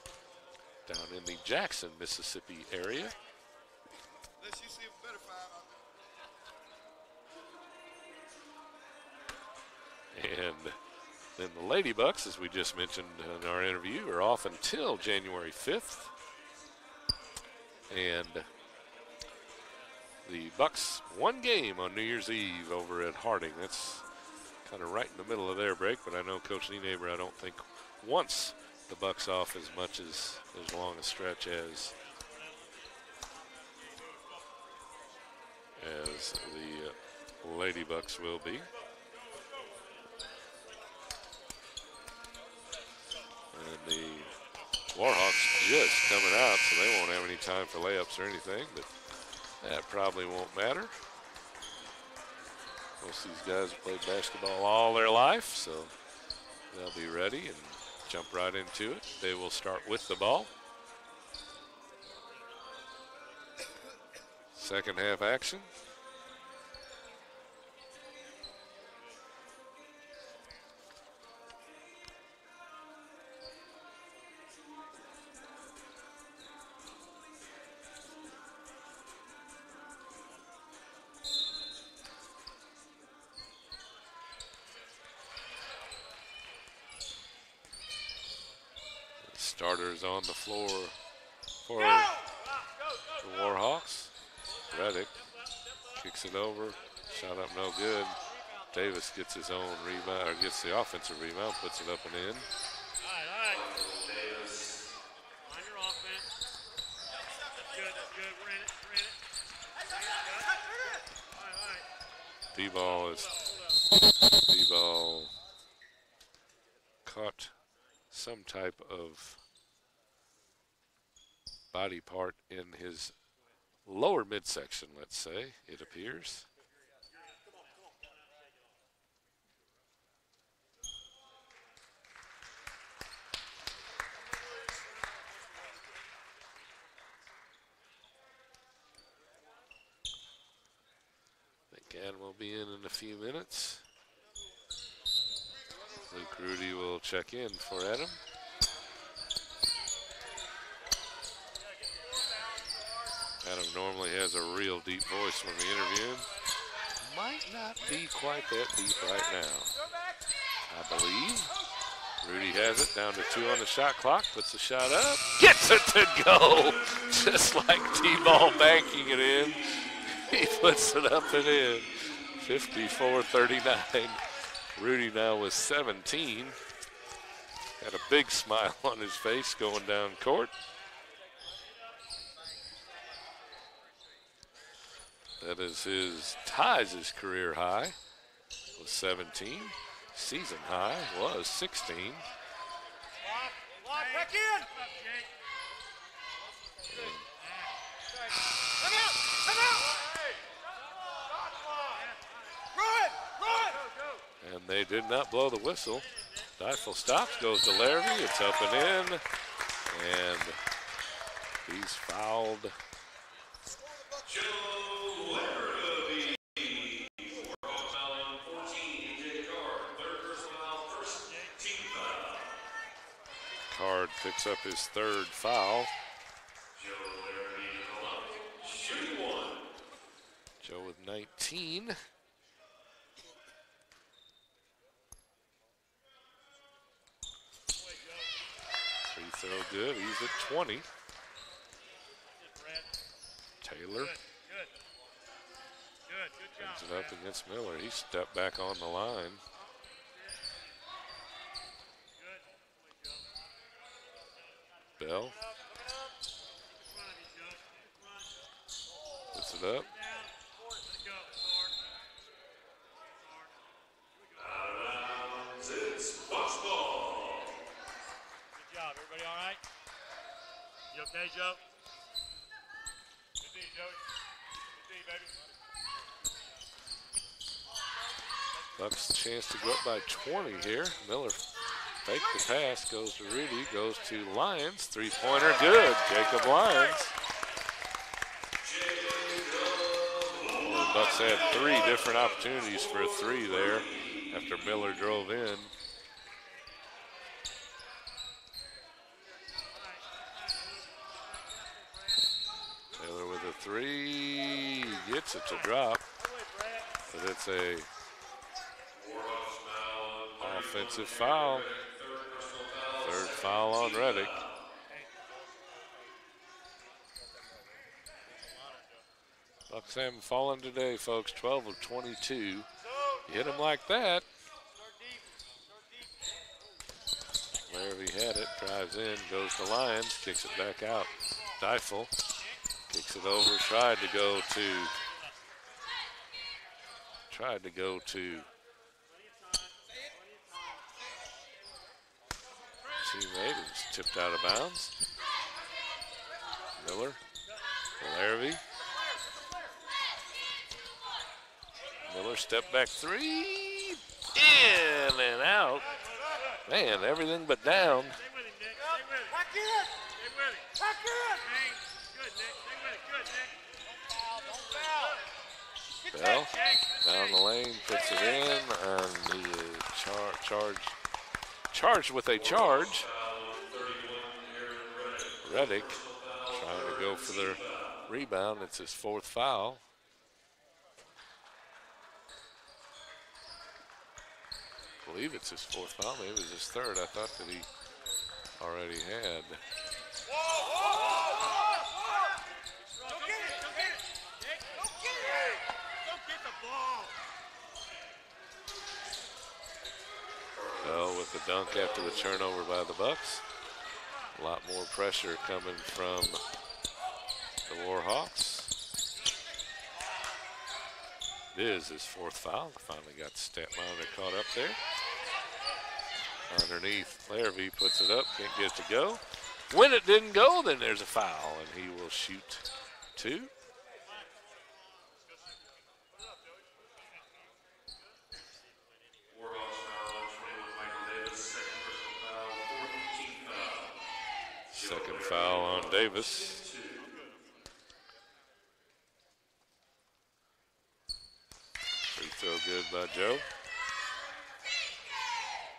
down in the Jackson, Mississippi area. Unless you see a better five. And then the Lady Bucks, as we just mentioned in our interview, are off until January 5th. And the Bucks one game on New Year's Eve over at Harding. That's kind of right in the middle of their break, but I know Coach Nienaber, I don't think, wants the Bucks off as much as long a stretch as the Lady Bucks will be. And the Warhawks just coming out, so they won't have any time for layups or anything, but that probably won't matter. Most of these guys have played basketball all their life, so they'll be ready and jump right into it. They will start with the ball. Second half action. Starters on the floor for the Warhawks. Reddick kicks it over. Shot up no good. Davis gets his own rebound, or gets the offensive rebound, puts it up and in. All right. Mind your off, man. That's good. We're in it. All right. D-ball caught some type of body part in his lower midsection, let's say, it appears. I think Adam will be in a few minutes. Luke Rudy will check in for Adam. Adam normally has a real deep voice when we interview him. Might not be quite that deep right now, I believe. Rudy has it, down to 2 on the shot clock, puts the shot up, gets it to go, just like T-ball banking it in. He puts it up and in, 54-39. Rudy now with 17. Got a big smile on his face going down court. That is ties his career high with 17. Season high was 16. Lock back in. Come out. Run. And they did not blow the whistle. Deifel stops, goes to Larrabee. It's up and in. And he's fouled. Joe Larrabee, 4 foul on 14, AJ Card, third personal foul, first team foul. Card picks up his 3rd foul. Joe Larrabee to the line, shooting 1. Joe with 19. Free throw good. He's at 20. Taylor brings it up against Miller. He stepped back on the line. Bell puts it up. Everybody all right? You okay, Joe? Good D, Joey. Good D, baby. Bucks a chance to go up by 20 here. Miller faked the pass, goes to Rudy, goes to Lyons. Three-pointer good. Jacob Lyons. The Bucks had 3 different opportunities for a 3 there after Miller drove in. Taylor with a 3, gets it to drop, but it's a offensive foul. Third foul on Reddick. Bucks haven't fallen today, folks. 12 of 22. You hit him like that. Larry had it, drives in, goes to Lyons, kicks it back out. Deifel kicks it over, tried to go to teammate, and was tipped out of bounds. Miller, Larry. Miller step back 3, in and out. Man, everything but down. Stay with him, Nick. Stay with him. Back in. Stay with him. Back in. Hey, good, Nick. Stay with it. Good, Nick. Don't foul. Don't foul. Bell down the lane, puts it in, and the charged with a charge. Reddick trying to go for the rebound. It's his 4th foul. I believe it's his 4th foul. Maybe it was his 3rd. I thought that he already had. Don't get it. Don't get it. Don't get it. Don't get the ball. Bell with the dunk after the turnover by the Bucks. A lot more pressure coming from the Warhawks. It is his 4th foul. Finally got the stat monitor caught up there. Underneath, Larrabee puts it up, can't get it to go. When it didn't go, then there's a foul, and he will shoot 2. Second foul on Davis. Free throw good by Joe.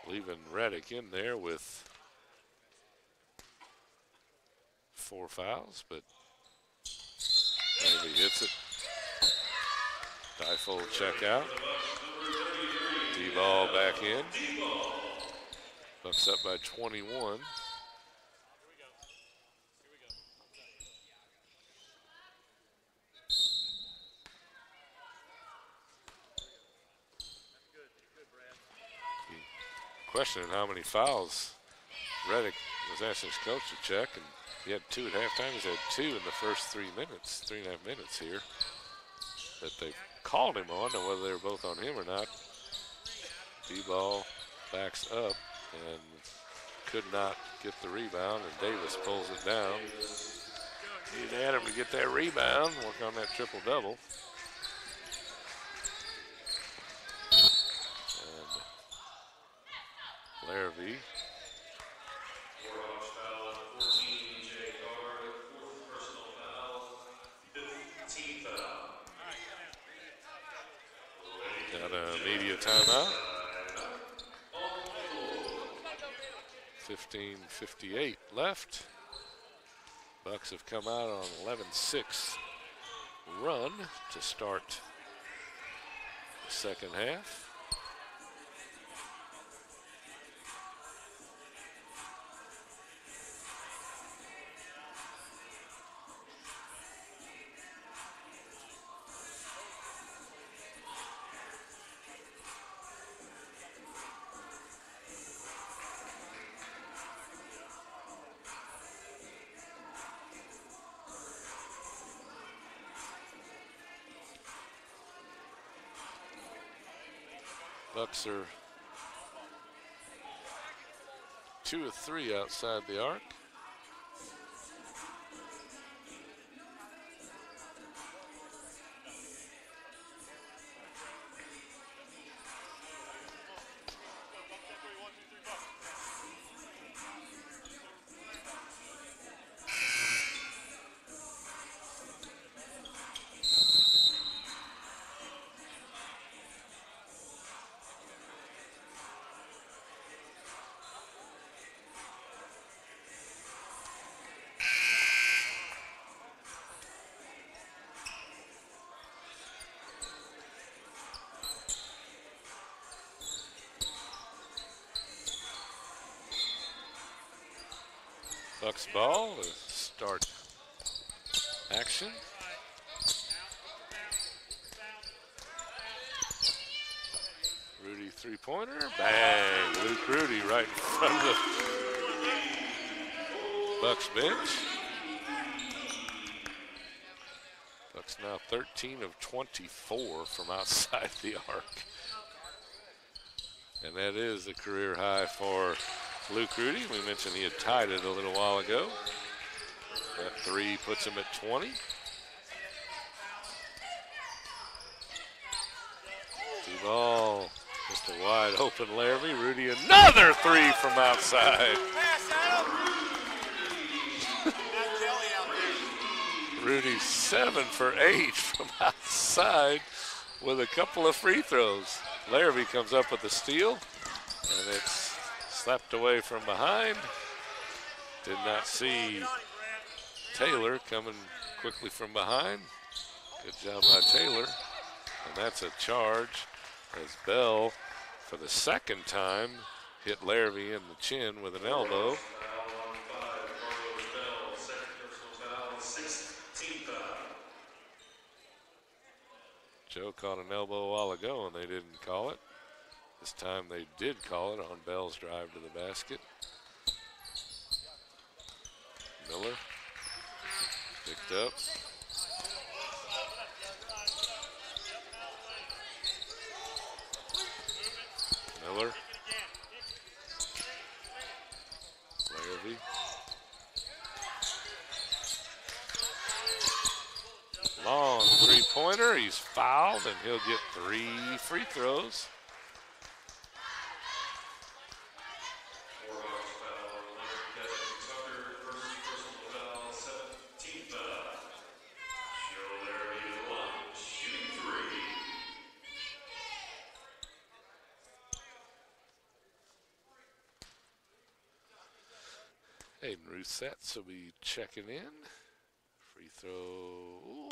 Leaving Reddick in there with 4 fouls, but maybe hits it. Deifel check out. D-ball back in. Bucks up by 21. Questioning how many fouls Reddick was asking his coach to check, and he had 2 at halftime. He's had 2 in the first 3.5 minutes here that they called him on. Now whether they were both on him or not. D-ball backs up and could not get the rebound, and Davis pulls it down. Need Adam to get that rebound, work on that triple-double. Larrabee. Got a media timeout. 15:58 left. Bucks have come out on an 11-6 run to start second half. Bucks are 2 of 3 outside the arc. Bucks ball to start action. Rudy three-pointer, bang! Luke Rudy right in front of the Bucks bench. Bucks now 13 of 24 from outside the arc. And that is the career high for Luke Rudy. We mentioned he had tied it a little while ago. That three puts him at 20. D-ball, just a wide open Larrabee. Rudy, another three from outside. Rudy 7 for 8 from outside with a couple of free throws. Larrabee comes up with the steal, and it's slapped away from behind. Did not see Taylor coming quickly from behind. Good job by Taylor. And that's a charge as Bell, for the second time, hit Larrabee in the chin with an elbow. Joe caught an elbow a while ago and they didn't call it. This time they did call it on Bell's drive to the basket. Miller picked up. Miller. Larrabee. Long three-pointer. He's fouled, and he'll get 3 free throws. Hayden Roussettes will be checking in. Free throw. Ooh,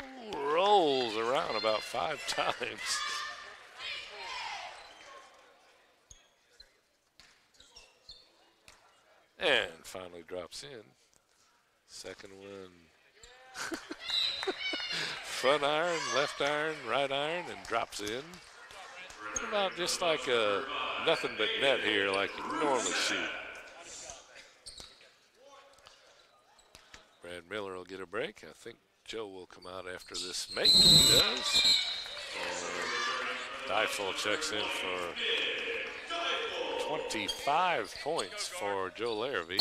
rolls around about 5 times. And finally drops in. Second one. Front iron, left iron, right iron, and drops in. About just like a nothing but net here, like you normally shoot. Brad Miller will get a break. I think Joe will come out after this make. He does. Deifel checks in for 25 points for Joe Larrabee.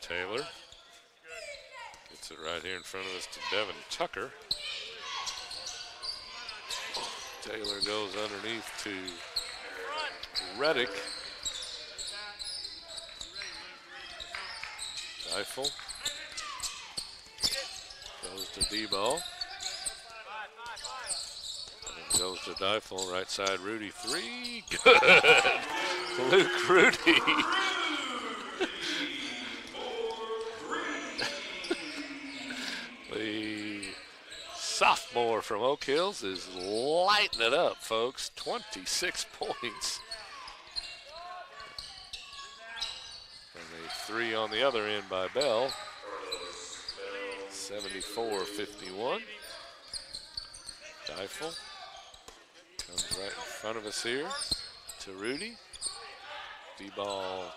Taylor gets it right here in front of us to Devin Tucker. Taylor goes underneath to Reddick. Deifel goes to D-ball. And goes to Deifel, right side, Rudy, 3. Good! Luke Rudy. The sophomore from Oak Hills, is lighting it up, folks. 26 points. And a 3 on the other end by Bell. 74-51. Deifel comes right in front of us here to Rudy. D-ball.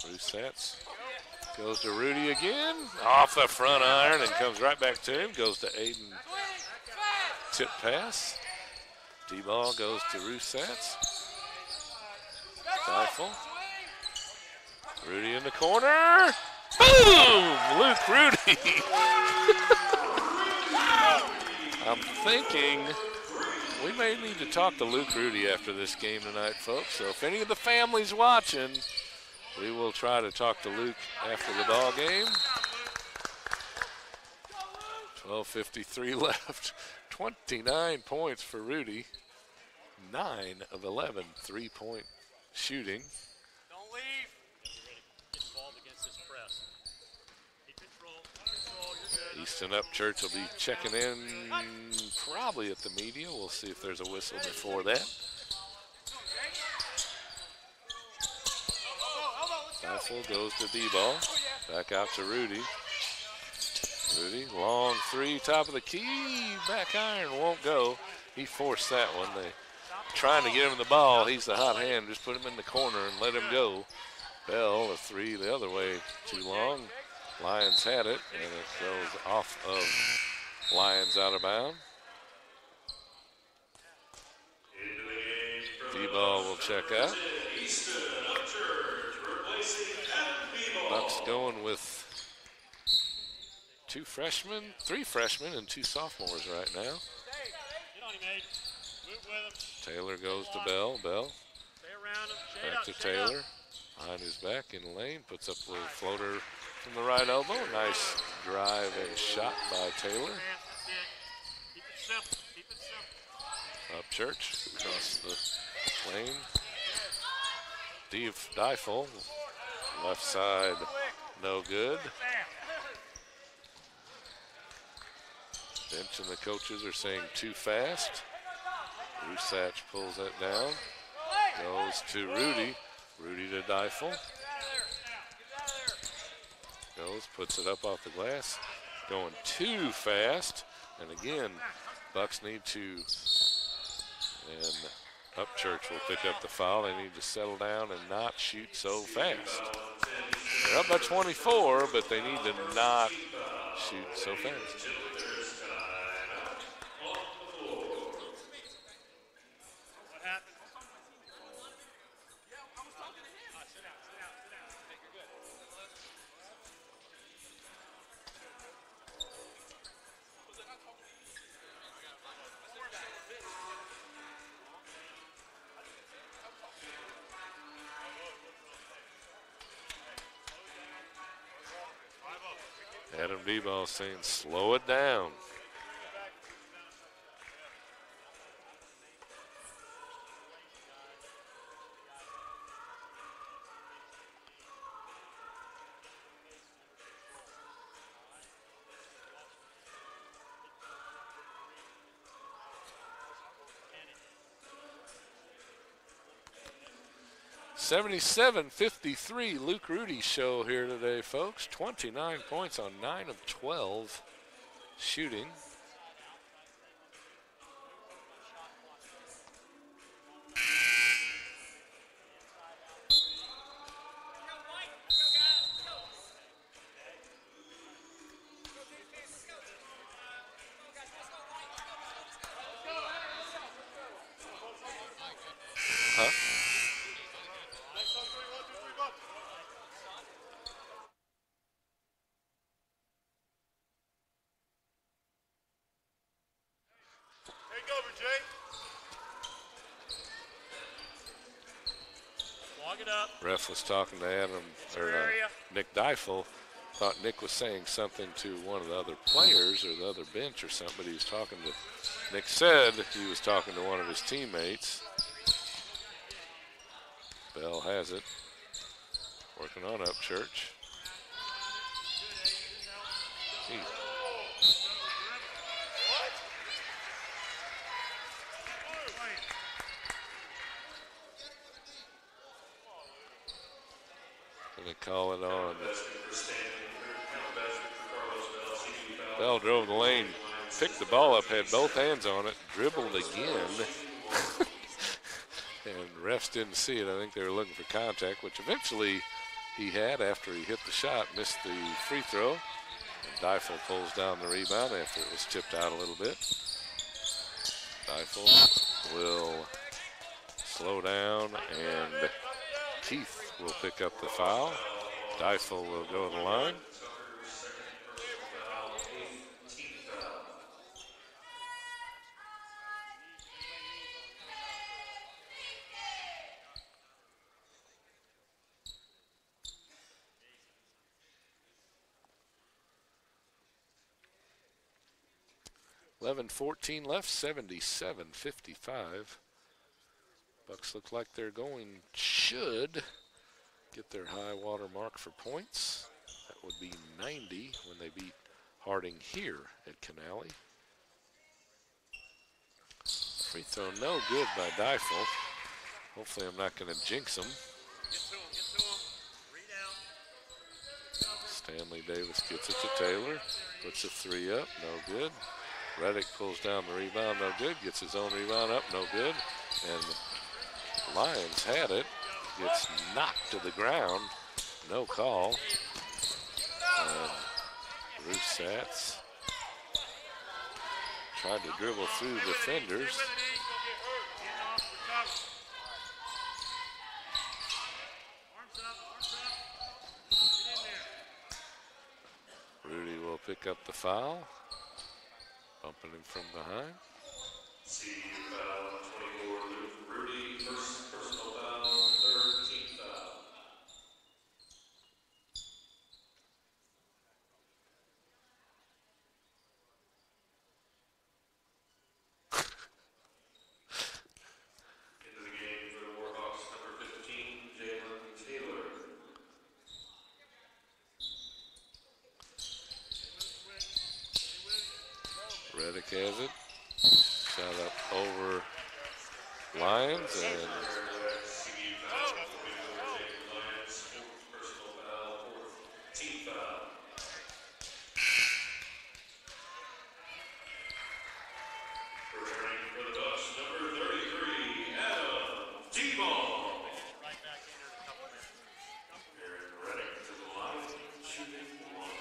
Rusatz goes to Rudy again. Off the front iron and comes right back to him. Goes to Aiden. Tip pass. D-ball goes to Rusatz. Deifel. Rudy in the corner. Boom! Luke Rudy. I'm thinking we may need to talk to Luke Rudy after this game tonight, folks. So if any of the family's watching, we will try to talk to Luke after the ball game. 12:53 left. 29 points for Rudy. 9 of 11 3-point shooting. Don't leave. Get involved against this press. Keep control. You're good. Easton Upchurch will be checking in probably at the media. We'll see if there's a whistle before that. Deifel goes to D-ball. Back out to Rudy. Rudy, long 3, top of the key. Back iron won't go. He forced that one. They trying to get him the ball. He's the hot hand. Just put him in the corner and let him go. Bell, a 3 the other way, too long. Lions had it, and it goes off of Lions out of bounds. D-ball will check out. Bucks going with 3 freshmen, and 2 sophomores right now. Get on him, Aiden. Move with him. Taylor goes to Bell. Bell Stay around him. Shade back up, to shade up. Taylor. Behind his back in the lane, puts up a little floater from the right elbow. Nice drive and shot by Taylor. That's it. Keep it simple. Keep it simple. Upchurch across the lane. Deifel, left side, no good. Bench and the coaches are saying too fast. Rusatch pulls that down. Goes to Rudy. Rudy to Deifel. Goes, puts it up off the glass. Going too fast. And again, Bucks need to, and Upchurch will pick up the foul. They need to settle down and not shoot so fast. They're up by 24, but they need to not shoot so fast. What happened? Adam D-ball saying slow it down. (77-53) Luke Rudy show here today, folks. 29 points on 9 of 12 shooting. Ref was talking to Nick Deifel. Thought Nick was saying something to one of the other players or the other bench or something, but he was talking to, Nick said he was talking to one of his teammates. Bell has it. Working on Upchurch. call it on. Basket for Stanley. Third basket for Carlos Bell. CBU foul. Bell drove the lane, picked the ball up, had both hands on it, dribbled again. And refs didn't see it. I think they were looking for contact, which eventually he had after he hit the shot, missed the free throw. And Deifel pulls down the rebound after it was tipped out a little bit. Deifel will slow down, and Keith will pick up the foul. Deifel will go to the line. 11:14 left, 77-55. Bucks look like they're should get their high water mark for points. That would be 90 when they beat Harding here at Canale. Free throw no good by Deifel. Hopefully I'm not going to jinx him. Get to him. Rebound. Stanley Davis gets it to Taylor. Puts a three up, no good. Reddick pulls down the rebound, no good. Gets his own rebound up, no good. And Lyons had it. Gets knocked to the ground, no call. And Bruce Satz tried to dribble through defenders. Rudy will pick up the foul, bumping him from behind. CBU foul, 24, Rudy, first personal foul, third team foul. Into the game for the Warhawks, number 15, Jalen Taylor. Reddick has it. Shot up over Lyons, and CBU foul, 24, Jalen Lyons, fourth personal foul, fourth team foul. Returning for the Bucks, number 33, Adam D-Ball. Right back in here in a couple minutes. Aaron Reddick to the line, shooting one.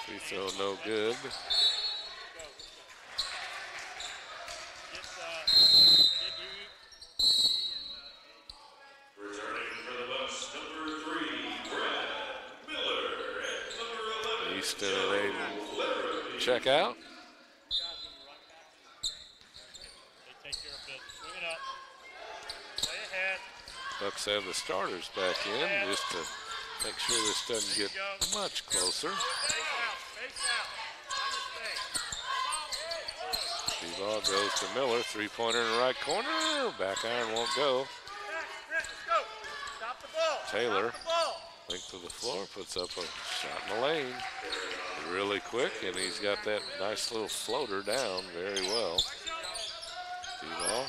free throw no good. Returning for the Bucks, number 3, Brad Miller, and number 11, Easton and Aiden check out. They take care of business. Bring it up. Play ahead. Bucks have the starters back in just to make sure this doesn't get much closer. Face out. D-ball goes to Miller, three-pointer in the right corner. Back iron won't go. Let's go. Stop the ball. Taylor, Stop the ball. length of the floor, puts up a shot in the lane. Really quick, and he's got that nice little floater down very well. D-ball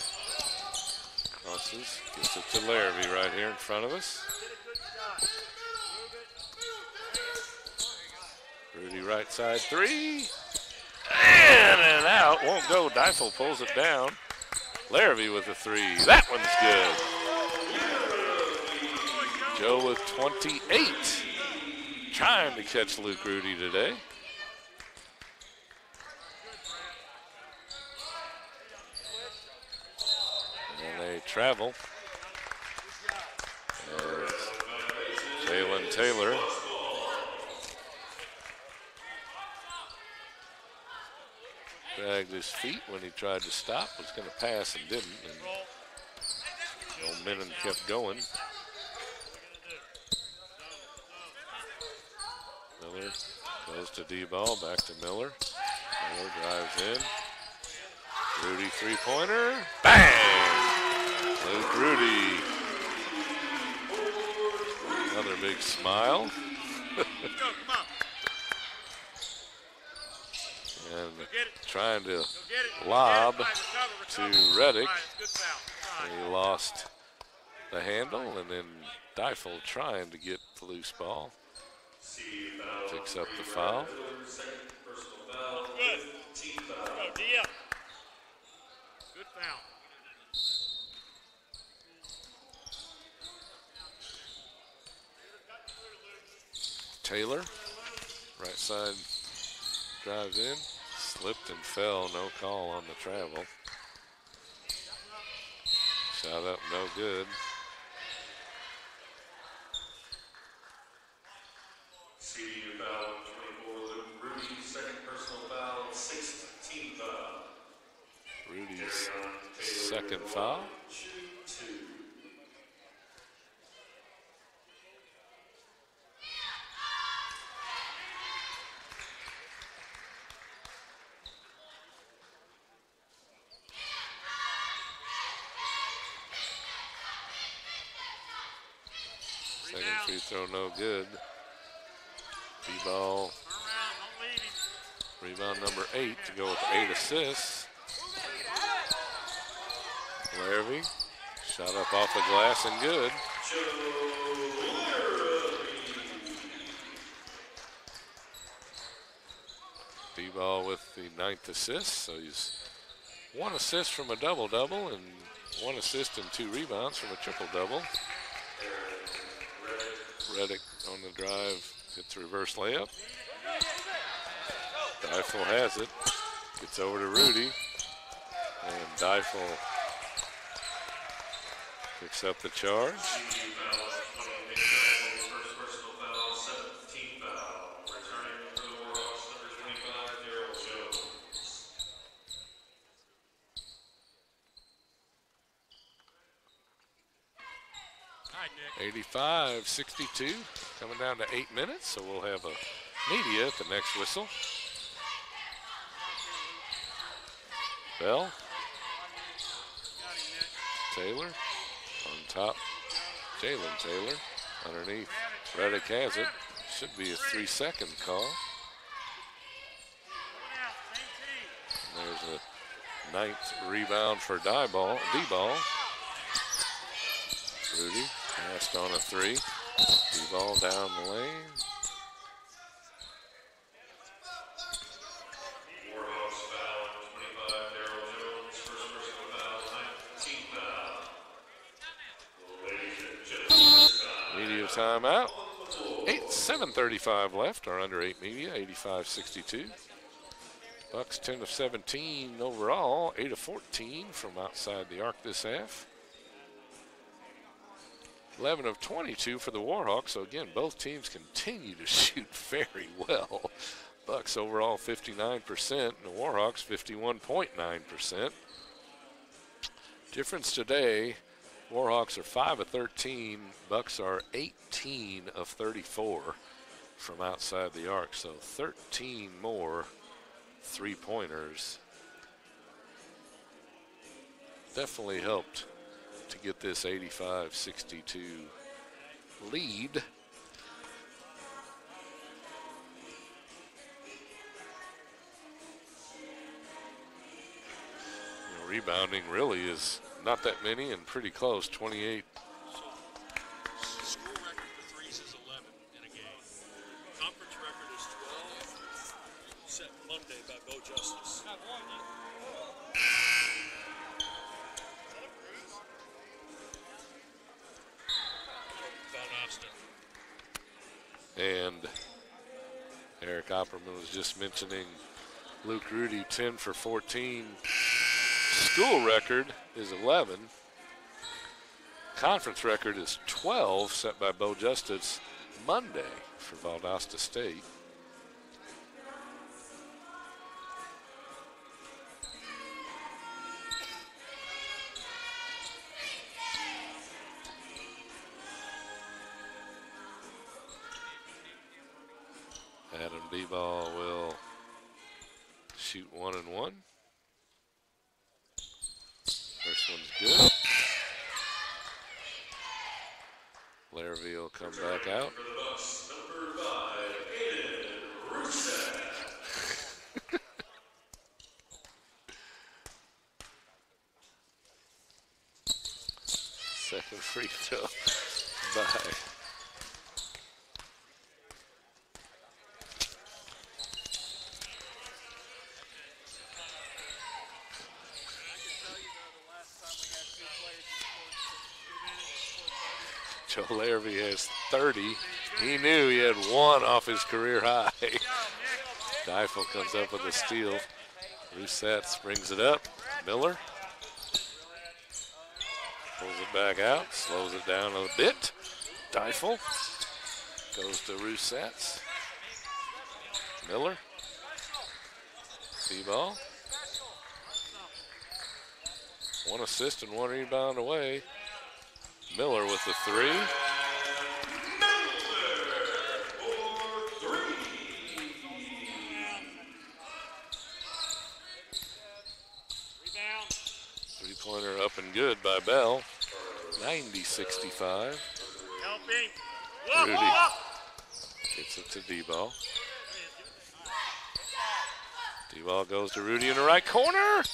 crosses, gets it to Larrabee right here in front of us. Rudy right side three. In and out, won't go. Deifel pulls it down. Larrabee with a three. That one's good. Joe with 28. Trying to catch Luke Rudy today. And they travel. As Jalen Taylor dragged his feet when he tried to stop, was going to pass and didn't. And momentum kept going. Miller goes to D-ball, back to Miller. Miller drives in. Rudy three-pointer. Bang! Luke Rudy. Another big smile. And trying to lob to Reddick. He lost the handle, and then Deifel trying to get the loose ball. Picks up the foul. Good. Go, Dia. Good foul. Taylor, right side, drives in, slipped and fell, no call on the travel. Shot up, no good. CBU foul 24, Rudy, second personal foul, 6th team foul. Rudy's second foul. 2-2. Second free throw, no good. D-ball, Turn around, don't leave him. rebound number 8 to go with 8 assists. Larrabee, shot up off the glass and good. D-ball with the 9th assist, so he's 1 assist from a double-double and 1 assist and 2 rebounds from a triple-double. Reddick on the drive, gets a reverse layup. Deifel has it, gets over to Rudy, and Deifel picks up the charge. Hi, Nick. 85-62, coming down to 8 minutes, so we'll have a media at the next whistle. Bell, Taylor, on top, Jalen Taylor, underneath, Reddick has it, should be a 3-second call. There's a 9th rebound for D-ball. Rudy passed on a 3, D-ball down the lane. Media timeout. 7:35 left, or under 8 media, 85-62. Bucks 10 of 17 overall, 8 of 14 from outside the arc this half. 11 of 22 for the Warhawks, so again, both teams continue to shoot very well. Bucks overall 59%, and the Warhawks 51.9%. Difference today, Warhawks are 5 of 13, Bucks are 18 of 34 from outside the arc, so 13 more three-pointers. Definitely helped to get this 85-62 lead. Rebounding really is not that many and pretty close, 28. School record for threes is 11 in a game. Conference record is 12, set Monday by Bo Justice. And Eric Opperman was just mentioning Luke Rudy, 10 for 14. School record is 11. Conference record is 12, set by Bo Justice Monday for Valdosta State. Adam D-ball will shoot 1 and 1. First one's good. Larrabee will come back out. free throw by Joe Larrabee has 30. He knew he had one off his career high. Deifel comes up with a steal. Roussetts brings it up. Miller pulls it back out, slows it down a bit. Deifel goes to Roussetts. Miller. D-ball. 1 assist and 1 rebound away. Miller with the 3. Three-pointer up and good by Bell. 90-65. Rudy gets it to D-ball. D-ball goes to Rudy in the right corner.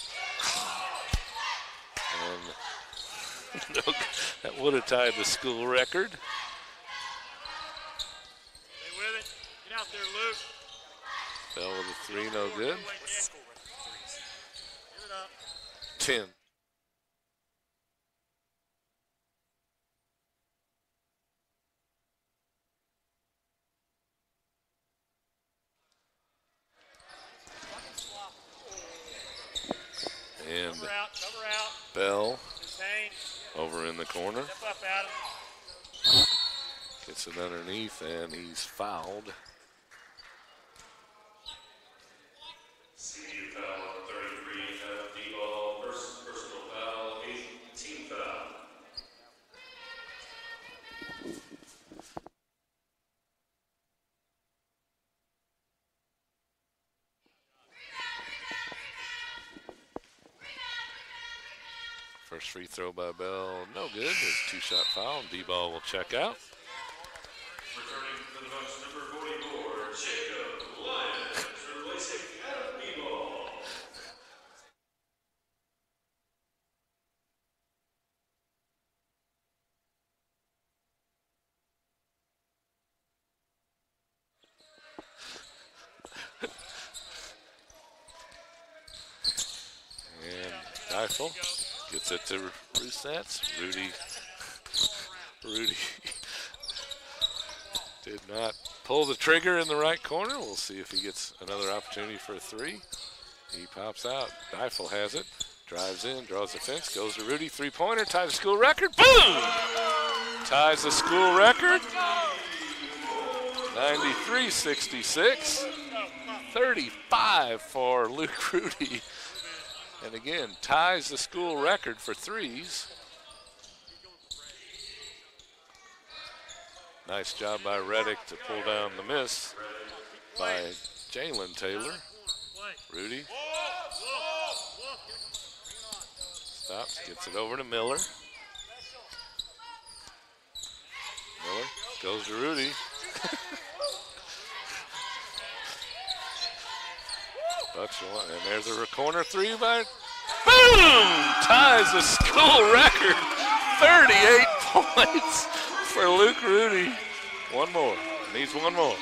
And that would have tied the school record. Stay with it. Get out there, Luke. Bell with a 3, no good. What's the score record for threes? Give it up. 10. And Cover out. Bell Contain. over in the corner. Step up, Adam. Gets it underneath, and he's fouled. CBU foul on 33, D-ball, personal foul, 8th team foul. First free throw by Bell, no good. His 2-shot foul. D-ball will check out. Returning to the Bucks, number 44, Jacob Lyons, replacing Adam D-ball. And Deifel gets it to Roussetts. Rudy did not pull the trigger in the right corner. We'll see if he gets another opportunity for a 3. He pops out. Deifel has it. Drives in, draws the fence, goes to Rudy. 3-pointer, ties the school record. Boom! Ties the school record. 93-66. 35 for Luke Rudy. And again, ties the school record for threes. Nice job by Reddick to pull down the miss by Jalen Taylor. Rudy stops, gets it over to Miller. Miller goes to Rudy. Bucks one, and there's a corner 3 by, boom! Ties the school record. 38 points for Luke Rudy. One more, needs one more.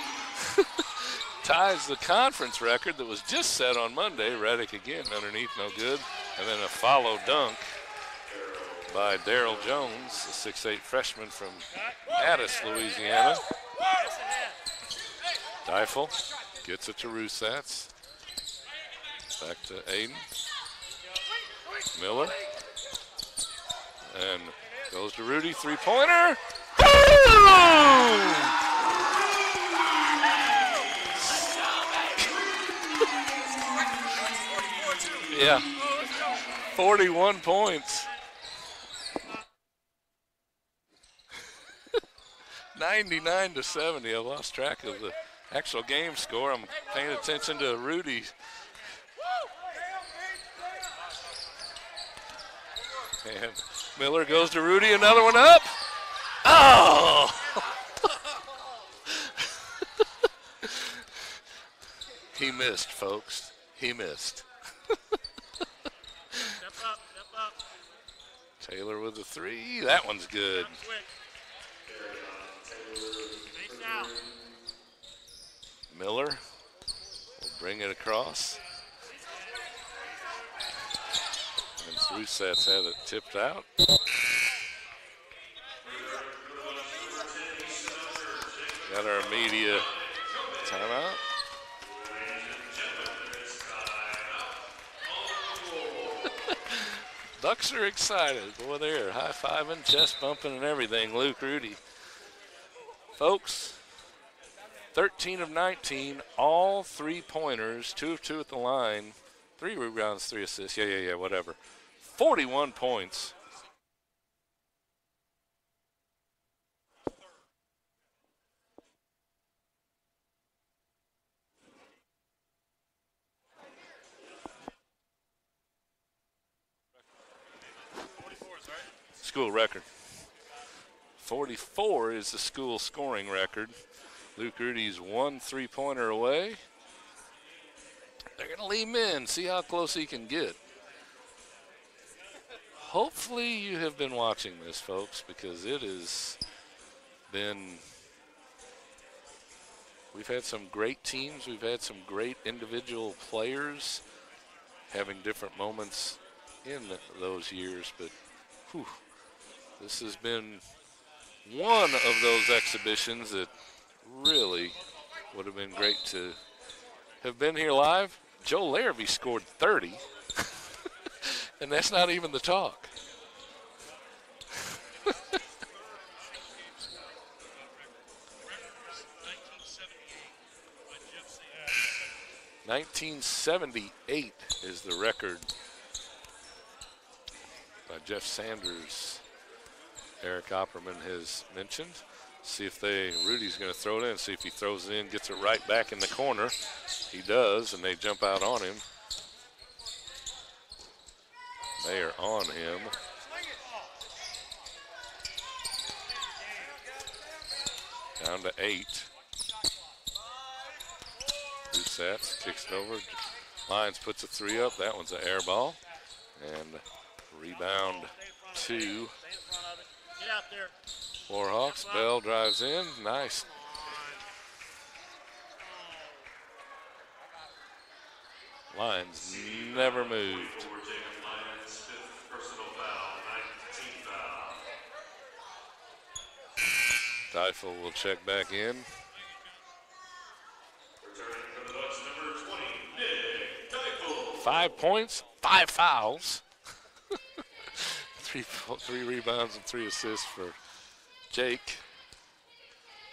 Ties the conference record that was just set on Monday. Reddick again underneath, no good. And then a follow dunk by Darrell Jones, a 6'8" freshman from Addis, Louisiana. Deifel gets it to Roussetts. Back to Aiden. Miller. And goes to Rudy, 3-pointer. Boom! Yeah. 41 points. 99-70. I lost track of the actual game score. I'm paying attention to Rudy. And Miller goes to Rudy, another one up. Oh! He missed, folks. He missed. Step up. Taylor with the three. That one's good. Face out. Miller will bring it across. And Rusets had it tipped out. Got our media timeout. Bucks are excited. Boy, they're high-fiving, chest bumping, and everything. Luke Rudy. Folks, 13 of 19, all three-pointers, 2 of 2 at the line, 3 rebounds, 3 assists. Yeah, whatever. 41 points. School record. 44 is the school scoring record. Luke Rudy's 1 3-pointer away. They're going to leave him in, see how close he can get. Hopefully you have been watching this, folks, because it has been, we've had some great teams. We've had some great individual players having different moments in those years, but whew, this has been one of those exhibitions that really would have been great to have been here live. Joe Larrabee scored 30, and that's not even the talk. $1978 is the record by Jeff Sanders. Eric Opperman has mentioned. See if Rudy's going to throw it in. See if he throws it in, gets it right back in the corner. He does, and they jump out on him. They are on him. Down to 8. Rusets kicks it over. Lyons puts a 3 up. That one's an air ball. And rebound 2. Get out there. Warhawks. Bell drives in. Nice. Lyons never moved. Teifel will check back in. 5 points, 5 fouls. 3 rebounds and 3 assists for Jake.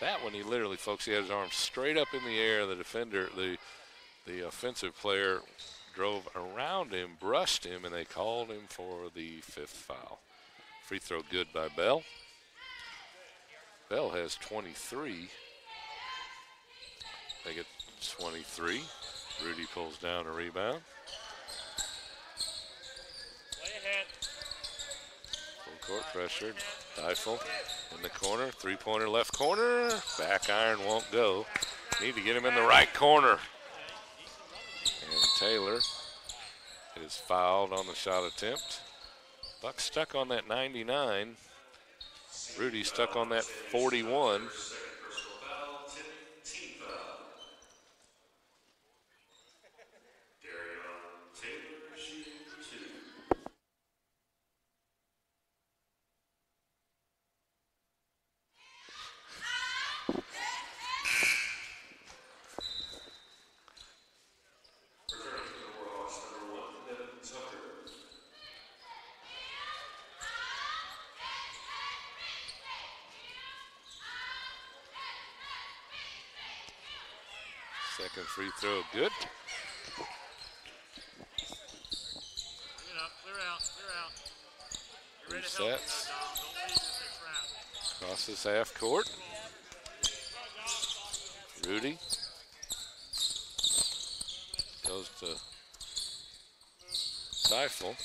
That one, he literally, folks, he had his arms straight up in the air. The defender, the offensive player drove around him, brushed him, and they called him for the 5th foul. Free throw good by Bell. Bell has 23. They get 23. Rudy pulls down a rebound. Full court pressure. Teifel in the corner. 3-pointer left corner. Back iron won't go. Need to get him in the right corner. And Taylor is fouled on the shot attempt. Buck stuck on that 99. Rudy stuck on that 41. Second free throw, good. Resets. Crosses half court. Rudy goes to Teifel.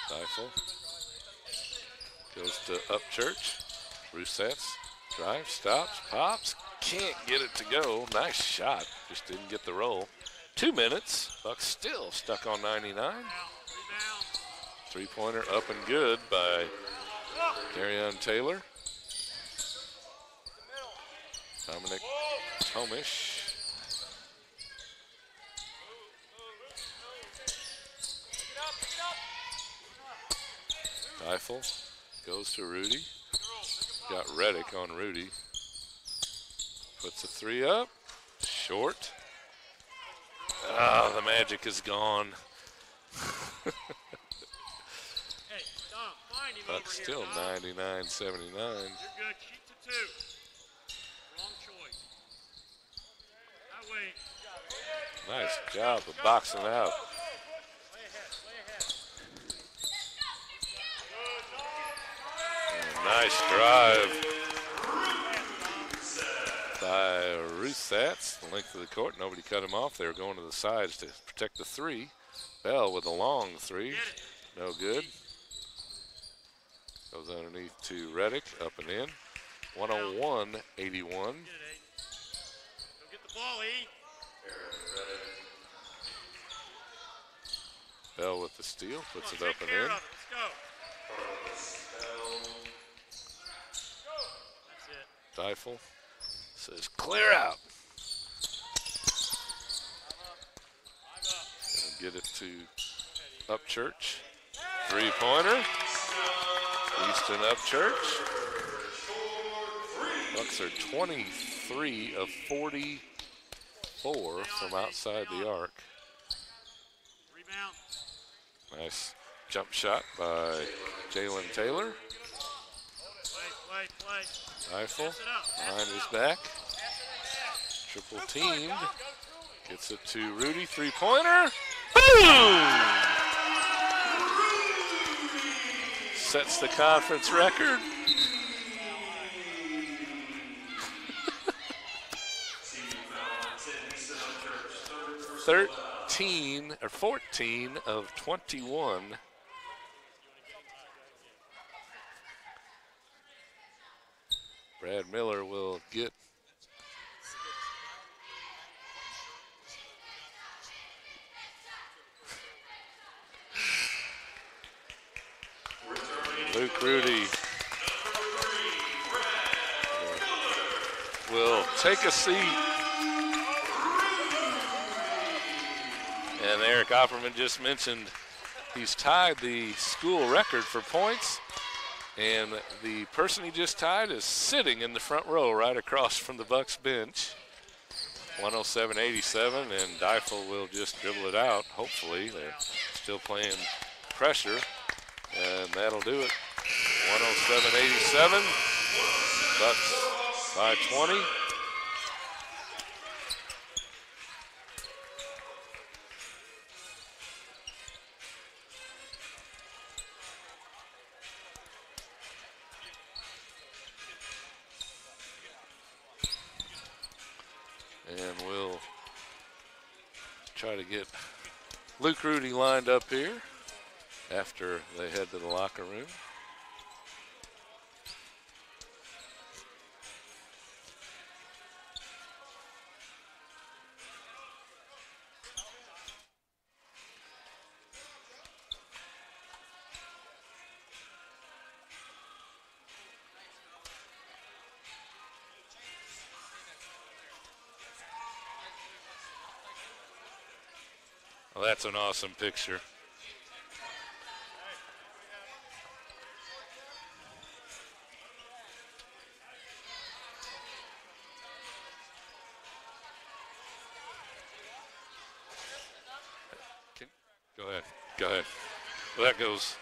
Teifel goes to Upchurch. Resets. Drives, stops, pops. Can't get it to go. Nice shot. Just didn't get the roll. 2 minutes. Bucks still stuck on 99. Three-pointer up and good by Darion Taylor. Dominic Tomish. Rifle goes to Rudy. Got Reddick on Rudy. Puts a three up. Short. Ah, the magic is gone. Hey, Dom, find him But over still here, Dom. 99-79. You're good. Shoot to two. Wrong choice. That way. Nice job of boxing out. Way ahead. And a nice drive by Rusatz. The length of the court. Nobody cut him off. They were going to the sides to protect the three. Bell with a long three. No good. Goes underneath to Reddick. Up and in. 101-81. Go get the ball, E. Bell with the steal. Puts it Take up and care in. of it. Let's go. That's it. Deifel says clear out. And get it to Upchurch. Three-pointer. Easton Upchurch. Bucks are 23 of 44 from outside the arc. Rebound. Nice jump shot by Jalen Taylor. Play. Deifel behind his back. Triple teamed. Gets it to Rudy. Three-pointer. Boom! Sets the conference record. 13 or 14 of 21. Brad Miller will get Luke Rudy will take a seat. And Eric Opperman just mentioned he's tied the school record for points. And the person he just tied is sitting in the front row right across from the Bucks bench. 107-87, and Deifel will just dribble it out, hopefully. They're still playing pressure, and that'll do it. 107-87, Bucks by 20. And we'll try to get Luke Rudy lined up here after they head to the locker room. Well, that's an awesome picture. Go ahead. Go ahead. Well, that goes.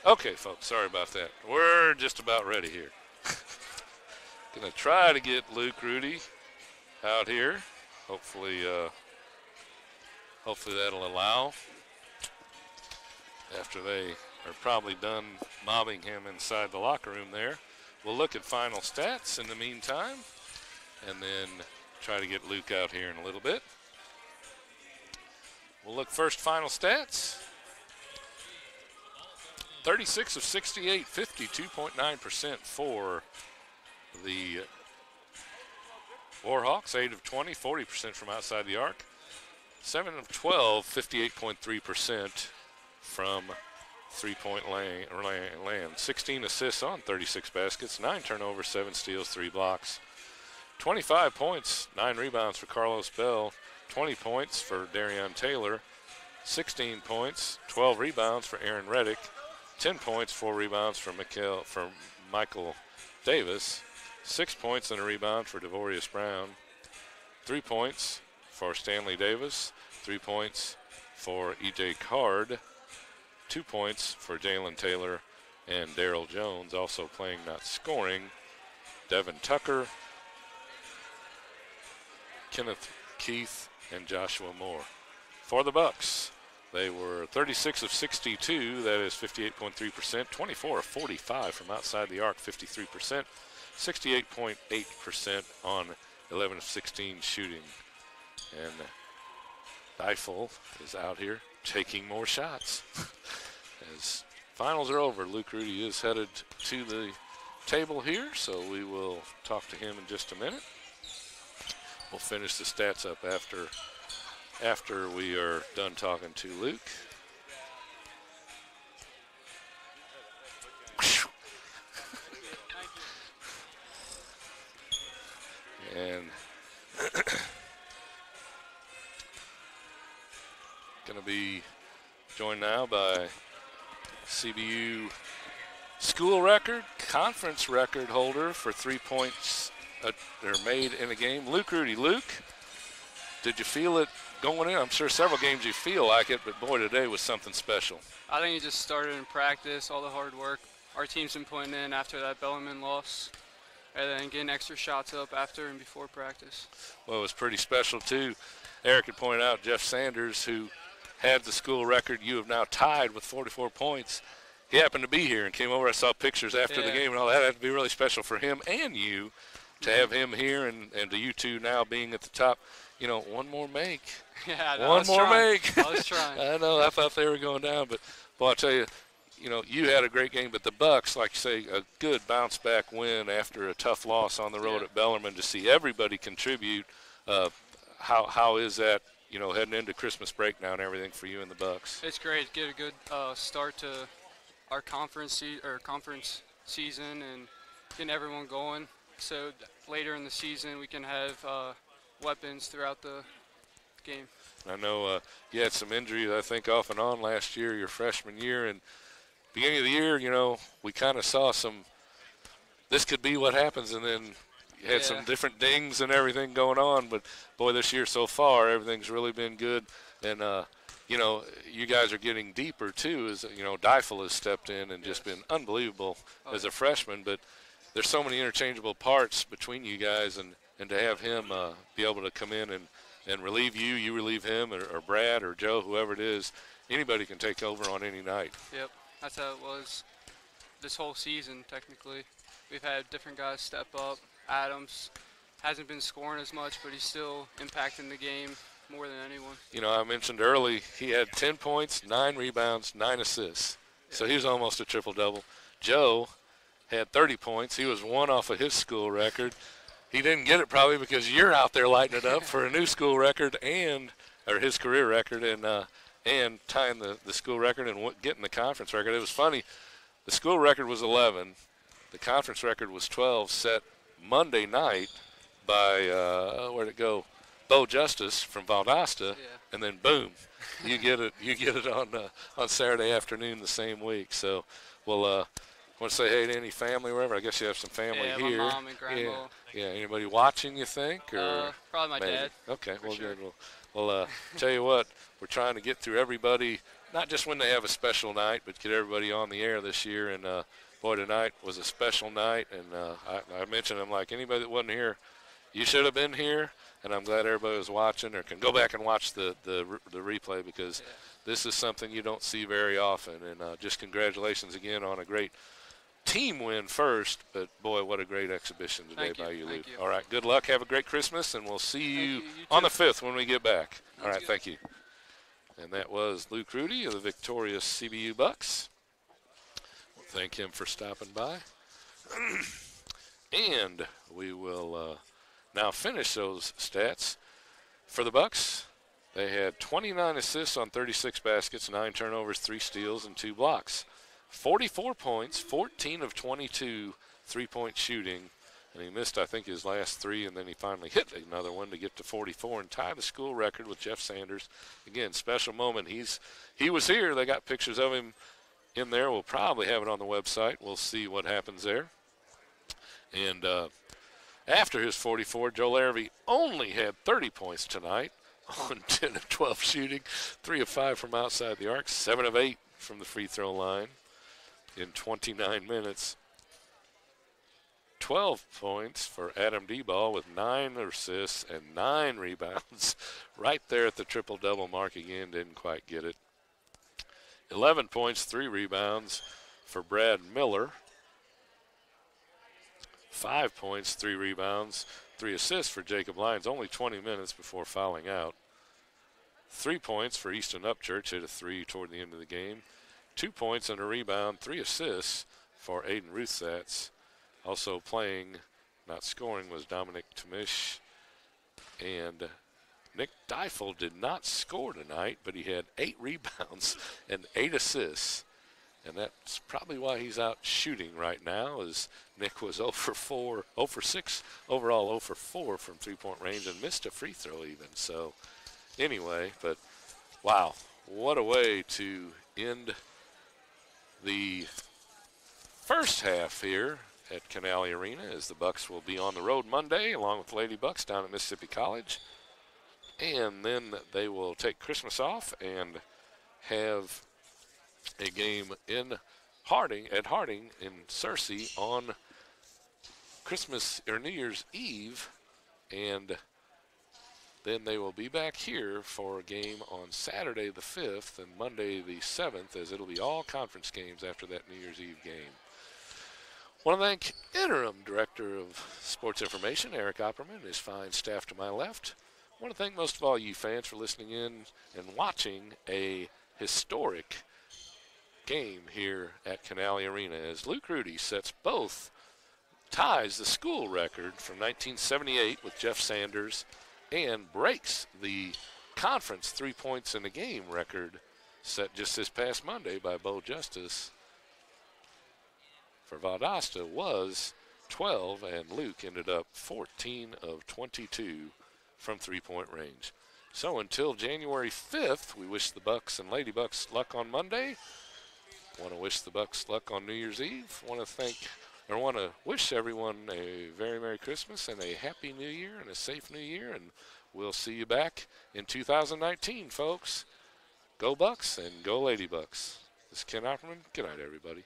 Okay, folks, sorry about that. We're just about ready here. Gonna try to get Luke Rudy out here. Hopefully that'll allow. After they are probably done mobbing him inside the locker room there. We'll look at final stats in the meantime and then try to get Luke out here in a little bit. We'll look first final stats. 36 of 68, 52.9% for the Warhawks. 8 of 20, 40% from outside the arc. 7 of 12, 58.3% from three-point land. 16 assists on 36 baskets, 9 turnovers, 7 steals, 3 blocks. 25 points, 9 rebounds for Carlos Bell, 20 points for Darion Taylor, 16 points, 12 rebounds for Aaron Reddick, 10 points, 4 rebounds for Michael Davis, 6 points and a rebound for Devorius Brown, 3 points for Stanley Davis, 3 points for E.J. Card, 2 points for Jalen Taylor and Darrell Jones, also playing not scoring. Devin Tucker, Kenneth Keith, and Joshua Moore. For the Bucks, they were 36 of 62, that is 58.3%, 24 of 45 from outside the arc, 53%, 68.8% on 11 of 16 shooting. And Deifel is out here taking more shots. As finals are over, Luke Rudy is headed to the table here, so we will talk to him in just a minute. We'll finish the stats up after we are done talking to Luke. And going to be joined now by CBU school record, conference record holder for 3 points that are made in a game, Luke Rudy. Luke, did you feel it going in? I'm sure several games you feel like it, but boy, today was something special. I think it just started in practice, all the hard work our team's been putting in after that Bellarmine loss, and then getting extra shots up after and before practice. Well, it was pretty special, too. Eric had pointed out Jeff Sanders, who had the school record. You have now tied with 44 points. He happened to be here and came over. I saw pictures after the game and all that. It had to be really special for him and you to have him here and to you two now being at the top. You know, one more make. Yeah, I was trying. I was trying. I know. I thought they were going down, but boy, I tell you, you know, you had a great game. But the Bucks, like you say, a good bounce-back win after a tough loss on the road at Bellarmine. To see everybody contribute, how is that? You know, heading into Christmas break now and everything for you and the Bucks. It's great to get a good start to our conference season and getting everyone going. So later in the season we can have weapons throughout the game. I know you had some injuries, I think, off and on last year, your freshman year, and beginning of the year, you know, we kind of saw this could be what happens, and then you had some different dings and everything going on, but boy, this year so far, everything's really been good. And, you know, you guys are getting deeper, too, as, you know, Deifel has stepped in and just been unbelievable as a freshman. But there's so many interchangeable parts between you guys, and to have him be able to come in and relieve you relieve him, or Brad or Joe, whoever it is, anybody can take over on any night. Yep, that's how it was this whole season, technically. We've had different guys step up. Adams hasn't been scoring as much, but he's still impacting the game more than anyone. You know, I mentioned early he had 10 points, 9 rebounds, 9 assists. Yeah. So he was almost a triple-double. Joe had 30 points. He was 1 off of his school record. He didn't get it probably because you're out there lighting it up for a new school record or his career record and tying the school record and getting the conference record. It was funny. The school record was 11. The conference record was 12, set Monday night by, where'd it go? Bo Justice from Valdosta, and then boom, you get it on Saturday afternoon the same week. So we'll Want to say hey to any family, wherever? I guess you have some family Yeah, here. my mom and grandma. Yeah. Anybody watching, you think? Or Probably my maybe? dad. Okay, well, sure. good. Well, tell you what, we're trying to get through everybody, not just when they have a special night, but get everybody on the air this year. And, boy, tonight was a special night. And I mentioned, I'm like, anybody that wasn't here, you should have been here. And I'm glad everybody was watching or can go back and watch the replay, because this is something you don't see very often. And just congratulations again on a great team win first, but boy, what a great exhibition today by you, Luke. All right, good luck. Have a great Christmas, and we'll see you on the 5th when we get back. All right, thank you. And that was Luke Rudy of the victorious CBU Bucks. We'll thank him for stopping by. And we will now finish those stats. For the Bucks, they had 29 assists on 36 baskets, 9 turnovers, 3 steals, and 2 blocks. 44 points, 14 of 22 three-point shooting, and he missed, I think, his last 3, and then he finally hit another one to get to 44 and tie the school record with Jeff Sanders. Again, special moment. He was here. They got pictures of him in there. We'll probably have it on the website. We'll see what happens there. And after his 44, Joe Larrabee only had 30 points tonight on 10 of 12 shooting, 3 of 5 from outside the arc, 7 of 8 from the free throw line in 29 minutes. 12 points for Adam D-Ball with 9 assists and 9 rebounds. Right there at the triple-double mark again, didn't quite get it. 11 points, 3 rebounds for Brad Miller. 5 points, 3 rebounds, 3 assists for Jacob Lyons, only 20 minutes before fouling out. 3 points for Easton Upchurch, hit a 3 toward the end of the game. 2 points and a rebound, 3 assists for Aiden Ruthsatz. Also playing, not scoring, was Dominic Tamish. And Nick Deifel did not score tonight, but he had 8 rebounds and 8 assists. And that's probably why he's out shooting right now, as Nick was 0 for 6 overall, 0 for 4 from three-point range, and missed a free throw even. So anyway, but wow, what a way to end the first half here at Canale Arena, as the Bucks will be on the road Monday along with the Lady Bucks down at Mississippi College. And then they will take Christmas off and have a game in Harding in Searcy on Christmas or New Year's Eve, and then they will be back here for a game on Saturday the 5th and Monday the 7th, as it'll be all conference games after that New Year's Eve game. I want to thank Interim Director of Sports Information, Eric Opperman, and his fine staff to my left. I want to thank most of all you fans for listening in and watching a historic game here at Canale Arena, as Luke Rudy ties the school record from 1978 with Jeff Sanders and breaks the conference 3 points in a game record set just this past Monday by Bo Justice. For Valdosta was 12, and Luke ended up 14 of 22 from three-point range. So until January 5th, we wish the Bucks and Lady Bucks luck on Monday. Want to wish the Bucks luck on New Year's Eve. Want to wish everyone a very Merry Christmas and a Happy New Year and a safe New Year. And we'll see you back in 2019, folks. Go Bucks and go Lady Bucks. This is Ken Opperman. Good night, everybody.